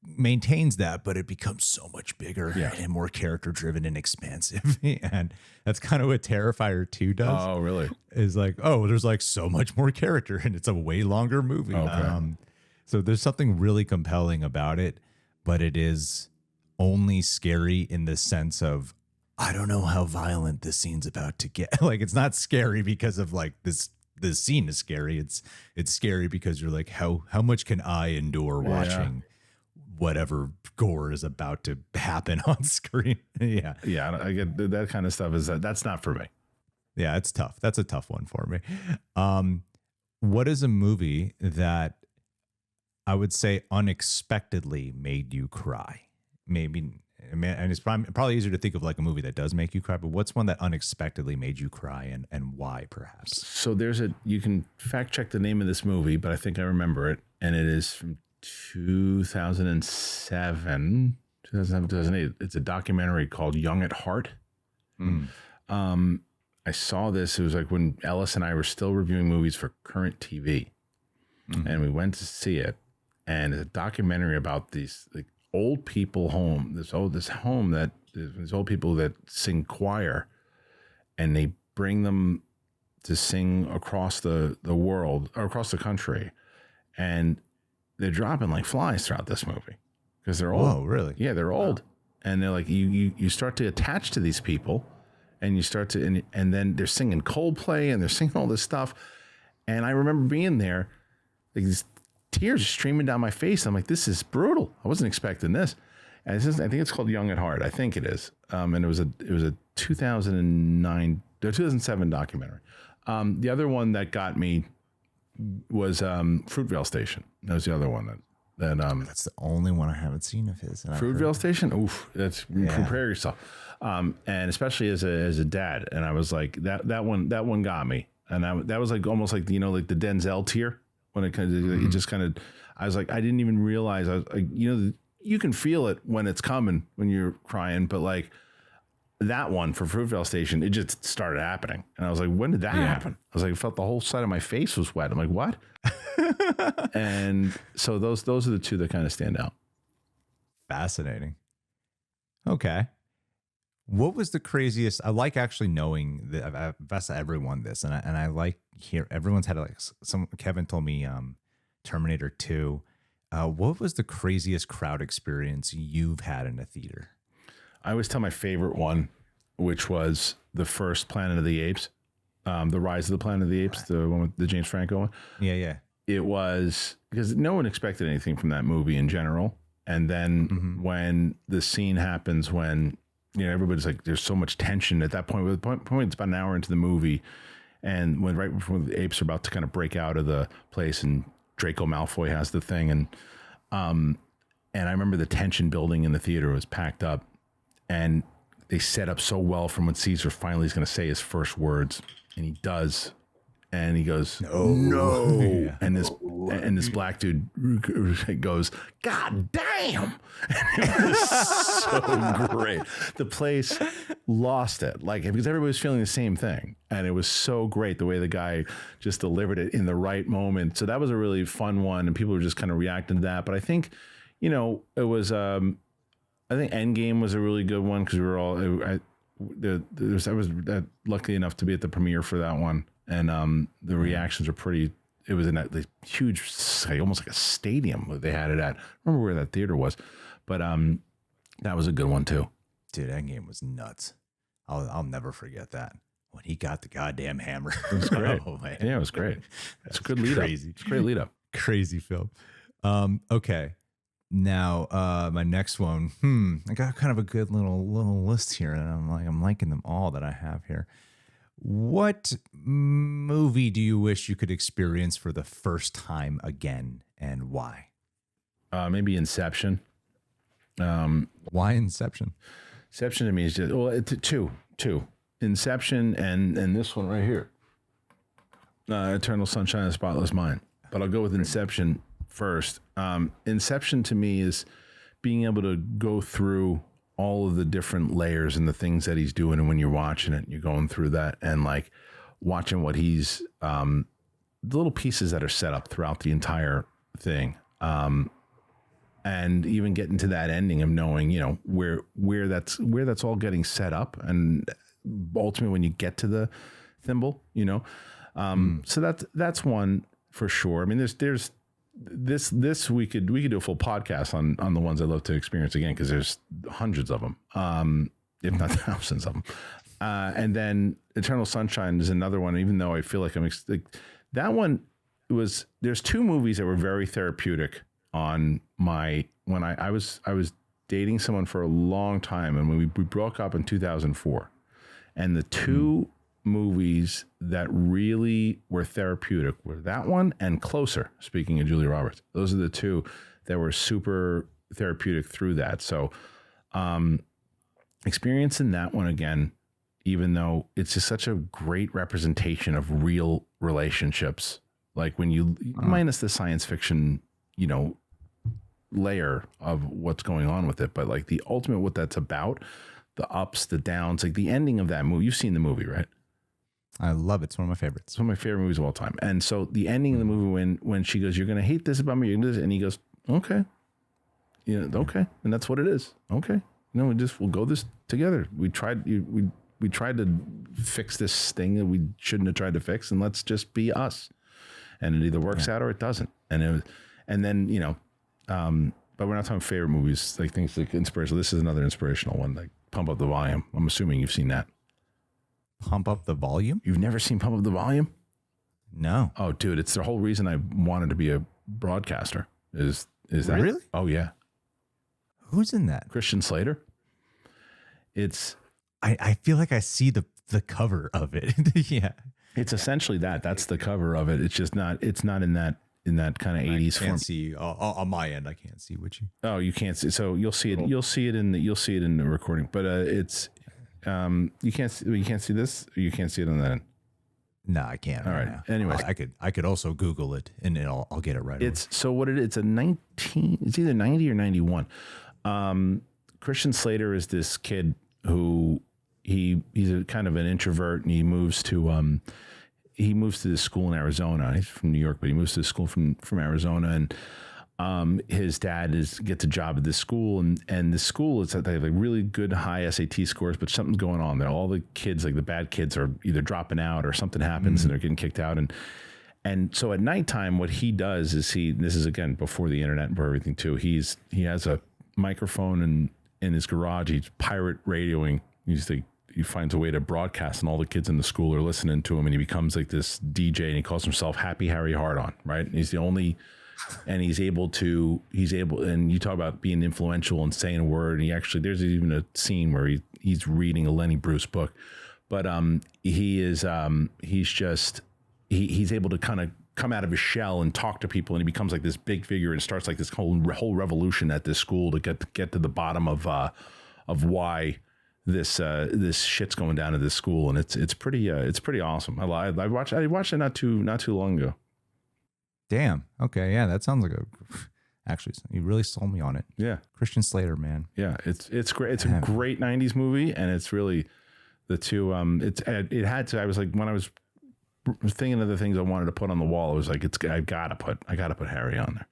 maintains that, but it becomes so much bigger and more character driven and expansive. And that's kind of what Terrifier 2 does. Oh, really? Is like, oh, there's like so much more character and it's a way longer movie. Okay. So there's something really compelling about it, but it is only scary in the sense of, I don't know how violent this scene's about to get. Like, it's not scary because of like this scene is scary. It's scary because you're like, how much can I endure watching whatever gore is about to happen on screen? Yeah. I get that kind of stuff. That's not for me. Yeah, it's tough. That's a tough one for me. What is a movie that I would say unexpectedly made you cry? Maybe, and it's probably easier to think of like a movie that does make you cry, but what's one that unexpectedly made you cry, and why, perhaps? So you can fact check the name of this movie, but I think I remember it, and it is from 2007, 2008. It's a documentary called Young at Heart. I saw this. It was like when Ellis and I were still reviewing movies for Current TV, and we went to see it. And it's a documentary about these like old people home. These old people that sing choir, and they bring them to sing across the world or across the country, and they're dropping like flies throughout this movie because they're old. Oh, really? Yeah, they're old. And they're like, you start to attach to these people, and you start to, and then they're singing Coldplay and they're singing all this stuff. And I remember being there, like these tears streaming down my face. I'm like, this is brutal. I wasn't expecting this. And I think it's called Young at Heart. I think it is. And it was a 2007 documentary. The other one that got me was Fruitvale Station. That was the other one that's the only one I haven't seen of his. Fruitvale Station. Oof, prepare yourself. And especially as a dad. And I was like, that one got me. And that was like almost like, like the Denzel tier when it just kind of, I was like, I didn't even realize I was like, you can feel it when it's coming when you're crying, but like that one for Fruitvale Station, it just started happening. And I was like, when did that happen? I was like, I felt the whole side of my face was wet. I'm like, what? And so those are the two that kind of stand out. Fascinating. Okay. What was the craziest? I like actually knowing that I've asked everyone this, and I like hear everyone's had like Kevin told me Terminator 2. What was the craziest crowd experience you've had in a theater? I always tell my favorite one, which was the first Planet of the Apes, the Rise of the Planet of the Apes, the one with the James Franco one. Yeah. It was because no one expected anything from that movie in general. And then when the scene happens, when, you know, everybody's like, there's so much tension at that point. At the point, it's about an hour into the movie. And when right before the apes are about to kind of break out of the place and Draco Malfoy has the thing. And I remember the tension building in the theater was packed up, and they set up so well from when Caesar finally is going to say his first words, and he does. And he goes, no. Yeah. And this black dude goes, God damn. And it was so great. The place lost it. Like, because everybody was feeling the same thing. And it was so great the way the guy just delivered it in the right moment. So that was a really fun one. And people were just kind of reacting to that. But I think, you know, it was, I think Endgame was a really good one because we were all, I was lucky enough to be at the premiere for that one. And the reactions were pretty. It was in that huge, almost like a stadium that they had it at. I don't remember where that theater was, but that was a good one too. Dude, that game was nuts. I'll never forget that when he got the goddamn hammer. It was great. Oh, man. Yeah, it was great. It's a good lead crazy. up. It's a great lead up. Crazy film. Okay. Now, my next one. I got kind of a good little list here, and I'm liking them all that I have here. What movie do you wish you could experience for the first time again, and why? Maybe Inception. Why Inception? Inception to me is just two. Inception and this one right here. Eternal Sunshine of the Spotless Mind. But I'll go with Inception first. Inception to me is being able to go through all of the different layers and the things that he's doing. And when you're watching it, you're going through that and like watching what he's, the little pieces that are set up throughout the entire thing. And even getting to that ending of knowing, you know, where that's all getting set up. And ultimately when you get to the thimble, you know, so that's one for sure. I mean, there's this we could do a full podcast on the ones I love to experience again, because there's hundreds of them, if not thousands of them. And then Eternal Sunshine is another one. Even though I feel like that one was, there's two movies that were very therapeutic on when I was dating someone for a long time, and when we broke up in 2004, and the two movies that really were therapeutic were that one and Closer, speaking of Julia Roberts. Those are the two that were super therapeutic through that. So experiencing that one again, even though it's just such a great representation of real relationships, like when you minus the science fiction, you know, layer of what's going on with it, but like the ultimate, what that's about, the ups, the downs, like the ending of that movie. You've seen the movie, right? I love it. It's one of my favorites. It's one of my favorite movies of all time. And so the ending of the movie, when she goes, "You're going to hate this about me," and he goes, "Okay, you know, okay," and that's what it is. Okay, no, we'll go this together. We tried to fix this thing that we shouldn't have tried to fix, and let's just be us. And it either works out or it doesn't. And then you know, but we're not talking favorite movies, like things like inspirational. This is another inspirational one, like Pump Up the Volume. I'm assuming you've seen that. Pump Up the Volume? You've never seen Pump Up the Volume? No. Oh, dude, it's the whole reason I wanted to be a broadcaster. Is that really? Oh yeah. Who's in that? Christian Slater. It's. I feel like I see the cover of it. Yeah. It's essentially that. That's the cover of it. It's just not. It's not in that kind of 80s form. I can't see on my end. I can't see what you. Oh, you can't see. So you'll see it. You'll see it in the recording. But it's. You can't see this. Or you can't see it on that end. No, I can't. All right. Anyways, I could also Google it and I'll get it right. It's so what it is. It's a 19. It's either 90 or 91. Christian Slater is this kid who he's a kind of an introvert, and he moves to this school in Arizona. He's from New York, but he moves to the school from Arizona, and his dad gets a job at this school, and the school is that they have like really good high SAT scores, but something's going on there. All the kids, like the bad kids, are either dropping out or something happens and they're getting kicked out. And so at nighttime, what he does is this is again before the internet and everything too. He has a microphone in his garage. He's pirate radioing. He finds a way to broadcast, and all the kids in the school are listening to him, and he becomes like this DJ, and he calls himself Happy Harry Hardon, right? And he's the only and he's able, and you talk about being influential and saying a word. And there's even a scene where he's reading a Lenny Bruce book, but he's able to kind of come out of his shell and talk to people, and he becomes like this big figure and starts like this whole revolution at this school to get to the bottom of why this shit's going down at this school. And it's pretty awesome. I watched it not too long ago. Damn. Okay. Yeah, that sounds like actually, you really sold me on it. Yeah. Christian Slater, man. Yeah, it's great. It's a great 90s movie, and it's really the two it had to. I was like, when I was thinking of the things I wanted to put on the wall, it was like, I gotta put Harry on there.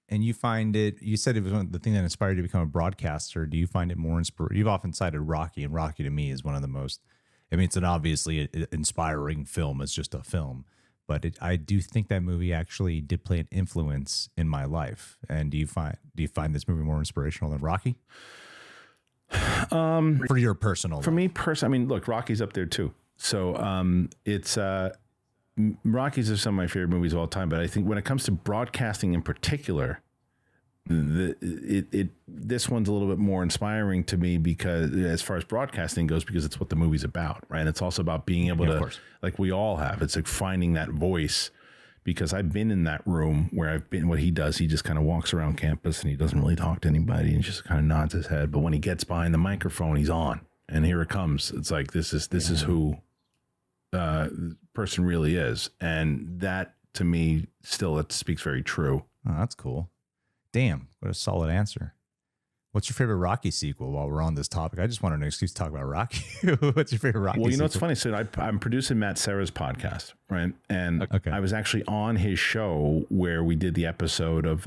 And you find it, you said it was the thing that inspired you to become a broadcaster. Do you find it more inspiring? You've often cited Rocky, and Rocky to me is one of the most, I mean, it's an obviously inspiring film. It's just a film, but I do think that movie actually did play an influence in my life. And do you find this movie more inspirational than Rocky? For your personal life. For me personally, I mean, look, Rocky's up there too. So Rockies are some of my favorite movies of all time, but I think when it comes to broadcasting in particular, this one's a little bit more inspiring to me, because as far as broadcasting goes, because it's what the movie's about, right? And it's also about being able to, like we all have, it's like finding that voice, because I've been in that room where what he does, he just kind of walks around campus and he doesn't really talk to anybody and just kind of nods his head. But when he gets behind the microphone, he's on, and here it comes. It's like, this is who the person really is. And that to me still, it speaks very true. Oh, that's cool. Damn, what a solid answer. What's your favorite Rocky sequel while we're on this topic? I just wanted an excuse to talk about Rocky. What's your favorite Rocky sequel? Well, you know, it's funny. So I'm producing Matt Serra's podcast, right? And I was actually on his show where we did the episode of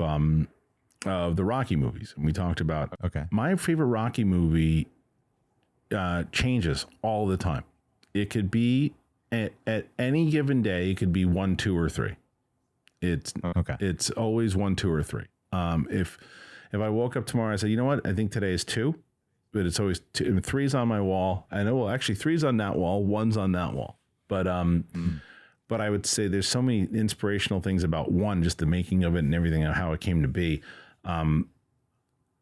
the Rocky movies. And we talked about my favorite Rocky movie changes all the time. It could be at any given day, it could be 1, 2, or 3. It's always 1, 2, or 3. If I woke up tomorrow and I said, you know what, I think today is 2, but it's always 2. 3's on my wall. I know, well, actually 3's on that wall, 1's on that wall. But I would say there's so many inspirational things about 1, just the making of it and everything and how it came to be.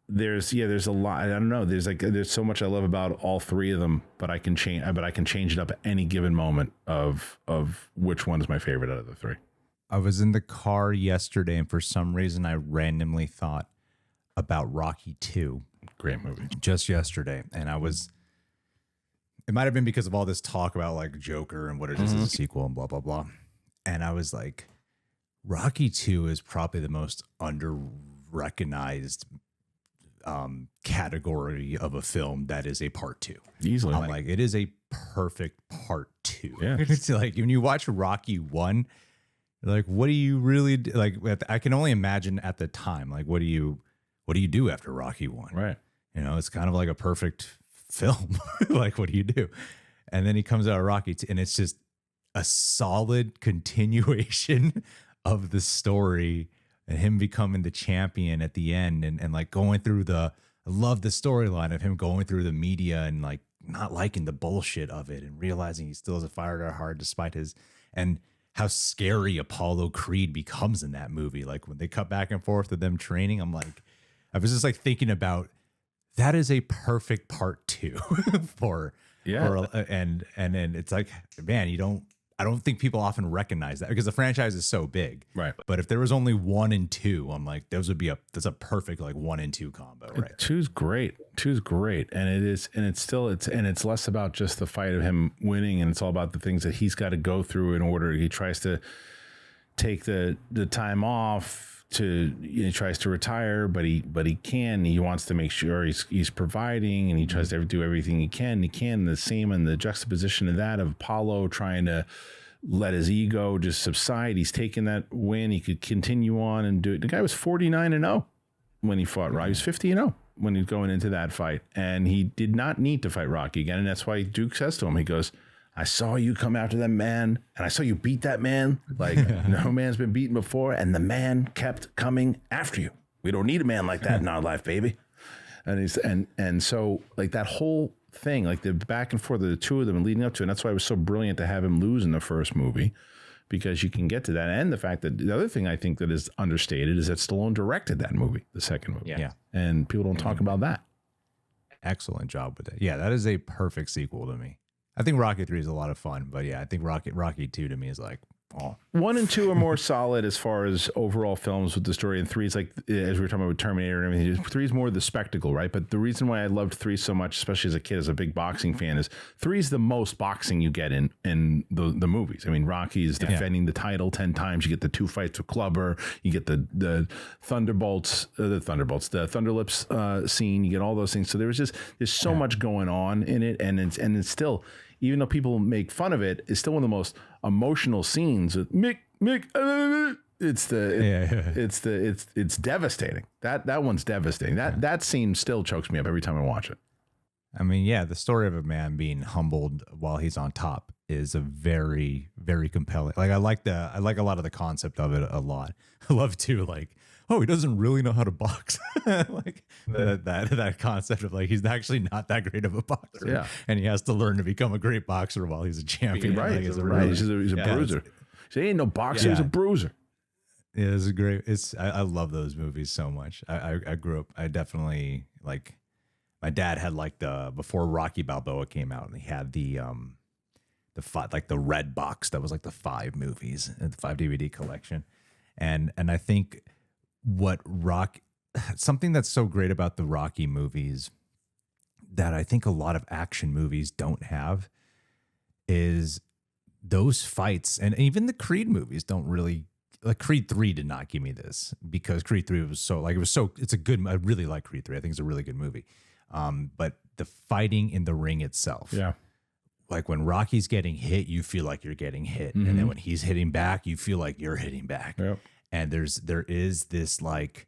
There's a lot. I don't know. There's so much I love about all 3 of them, but I can change it up at any given moment of which one is my favorite out of the 3. I was in the car yesterday, and for some reason I randomly thought about Rocky 2. Great movie. Just yesterday. And it might have been because of all this talk about like Joker and what it is as a sequel and blah, blah, blah. And I was like, Rocky 2 is probably the most under-recognized category of a film that is a part 2. Easily. I'm like, it is a perfect part 2. Yeah. It's like when you watch Rocky 1, like, what do you really do? Like, I can only imagine at the time, like, what do you do after Rocky 1? Right. You know, it's kind of like a perfect film. Like, what do you do? And then he comes out of Rocky 2, and it's just a solid continuation of the story and him becoming the champion at the end, and like going through I love the storyline of him going through the media and like not liking the bullshit of it and realizing he still has a fire at heart despite and how scary Apollo Creed becomes in that movie. Like when they cut back and forth to them training, I was just like thinking about, that is a perfect part 2 and then it's like, man, I don't think people often recognize that because the franchise is so big. Right. But if there was only 1 and 2, I'm like, that's a perfect like 1 and 2 combo. Right. 2's great. 2's great. And it's less about just the fight of him winning, and it's all about the things that he's got to go through in order. He tries to take the time off he tries to retire, but he can. He wants to make sure he's providing, and he tries to do everything he can. The same in the juxtaposition of that of Apollo trying to let his ego just subside. He's taken that win. He could continue on and do it. The guy was 49-0 when he fought Rocky. He was 50-0 when he was going into that fight, and he did not need to fight Rocky again. And that's why Duke says to him, he goes, I saw you come after that man, and I saw you beat that man like no man's been beaten before, and the man kept coming after you. We don't need a man like that in our life, baby. And so like that whole thing, like the back and forth of the 2 of them and leading up to it, and that's why it was so brilliant to have him lose in the first movie, because you can get to that. And the fact that the other thing I think that is understated is that Stallone directed that movie, the second movie. Yeah. And people don't talk about that. Excellent job with it. Yeah, that is a perfect sequel to me. I think Rocky 3 is a lot of fun, but yeah, I think Rocky 2 to me is like, oh. 1 and 2 are more solid as far as overall films with the story, and 3 is like, as we were talking about with Terminator and everything, 3 is more the spectacle, right? But the reason why I loved 3 so much, especially as a kid, as a big boxing fan, is 3 is the most boxing you get in the movies. I mean, Rocky is defending the title 10 times. You get the 2 fights with Clubber. You get the Thunderlips scene. You get all those things. So there's so much going on in it, and it's still, even though people make fun of it, it's still one of the most emotional scenes with Mick. It's devastating. That one's devastating. That scene still chokes me up every time I watch it. I mean, yeah, the story of a man being humbled while he's on top is a very, very compelling. Like I like a lot of the concept of it a lot. I love too, like, oh, he doesn't really know how to box. Like that concept of like, he's actually not that great of a boxer. Yeah. And he has to learn to become a great boxer while he's a champion. Right. Like, He's a bruiser. He ain't no boxer. He's a bruiser. Yeah, it's a great. I love those movies so much. I grew up. I definitely like. My dad had like before Rocky Balboa came out, and he had the red box that was like the 5 movies, the 5 DVD collection, and I think something that's so great about the Rocky movies that I think a lot of action movies don't have is those fights, and even the Creed movies don't really. Like Creed 3 did not give me this, because Creed 3 was it's a good, I really like Creed 3. I think it's a really good movie. But the fighting in the ring itself. Yeah. Like when Rocky's getting hit, you feel like you're getting hit. And then when he's hitting back, you feel like you're hitting back. Yep. And there is this like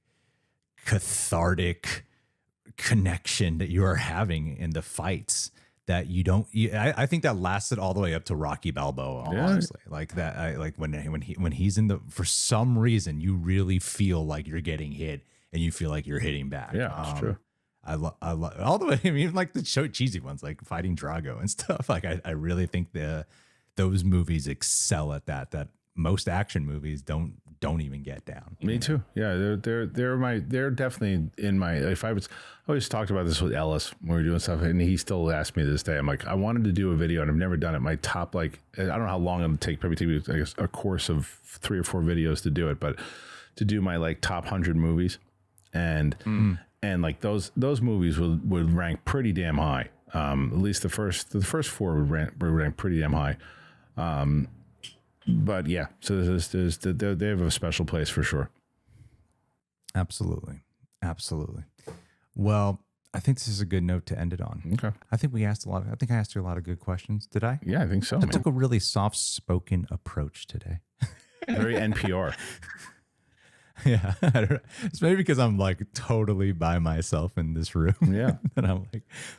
cathartic connection that you are having in the fights that you don't. I think that lasted all the way up to Rocky Balboa. Honestly, like that. I like when he's in the, for some reason you really feel like you're getting hit and you feel like you're hitting back. Yeah, that's true. I love all the way. I mean, even like the cheesy ones, like fighting Drago and stuff. Like I really think those movies excel at that. That most action movies don't even get down. Me too. Yeah, they're definitely in my. I always talked about this with Ellis when we were doing stuff, and he still asks me to this day. I'm like, I wanted to do a video, and I've never done it. My top, like, I don't know how long it'll take. Probably take me, I guess, a course of 3 or 4 videos to do it, but to do my like top 100 movies, and like those movies would rank pretty damn high. At least the first 4 would rank pretty damn high. But yeah, so they have a special place for sure. Absolutely. Well, I think this is a good note to end it on. Okay. I think I asked you a lot of good questions. Did I? Yeah, I think so. I took a really soft-spoken approach today. Very NPR. Yeah, I don't know. It's maybe because I'm like totally by myself in this room. Yeah, and I'm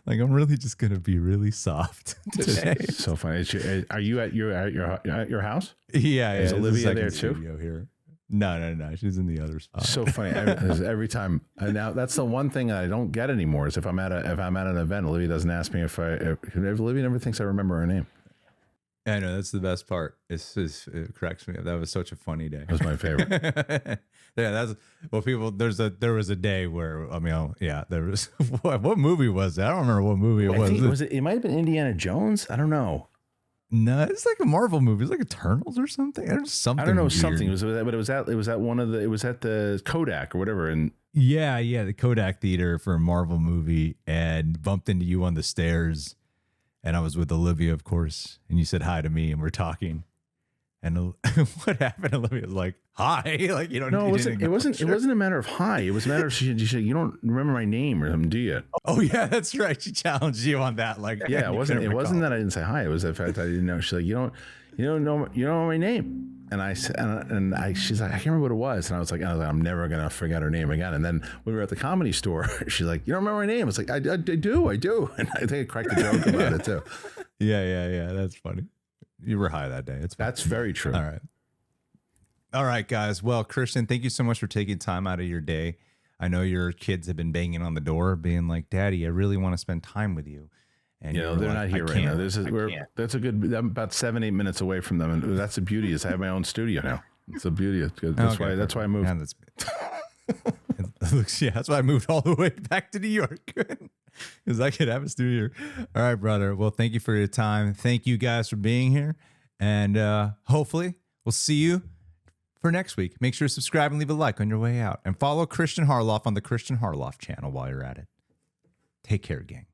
like I'm really just gonna be really soft today. So funny. Are you at your house? Yeah. Is Olivia there too? Here. No. She's in the other spot. So funny. Every time. Now that's the one thing that I don't get anymore is if I'm at an event, Olivia doesn't ask me if Olivia never thinks I remember her name. I know, that's the best part. It cracks me up. That was such a funny day. That was my favorite. Yeah, there was a day where there was what movie was that? I don't remember what movie it was. It might have been Indiana Jones. I don't know. No, it's like a Marvel movie. It's like Eternals or something. Or something. I don't know weird. something. It was at the Kodak or whatever. And yeah, the Kodak Theater for a Marvel movie, and bumped into you on the stairs. And I was with Olivia, of course, and you said hi to me, and we're talking. And what happened? Olivia was like, "Hi," like you don't. No, it wasn't a matter of hi. It was a matter of she said, "You don't remember my name or something, do you?" Oh yeah, that's right. She challenged you on that. Like, yeah, it wasn't that I didn't say hi. It was the fact I didn't know. She's like, "You don't know my name." And I said, she's like, I can't remember what it was. And I was like, I'm never gonna forget her name again. And then when we were at the Comedy Store, she's like, "You don't remember my name?" I was like, I do. And I think I cracked a joke about it too. Yeah. That's funny. You were high that day. That's very true. All right, guys. Well, Kristian, thank you so much for taking time out of your day. I know your kids have been banging on the door, being like, "Daddy, I really want to spend time with you." And You know, they're not here right now. can't. That's a good. I'm about 7-8 minutes away from them, and that's the beauty. Is I have my own studio now. It's the beauty. That's why I moved. Yeah, that's why I moved all the way back to New York. Because I could have a studio. All right, brother. Well, thank you for your time. Thank you guys for being here. And hopefully we'll see you for next week. Make sure to subscribe and leave a like on your way out. And follow Kristian Harloff on the Kristian Harloff channel while you're at it. Take care, gang.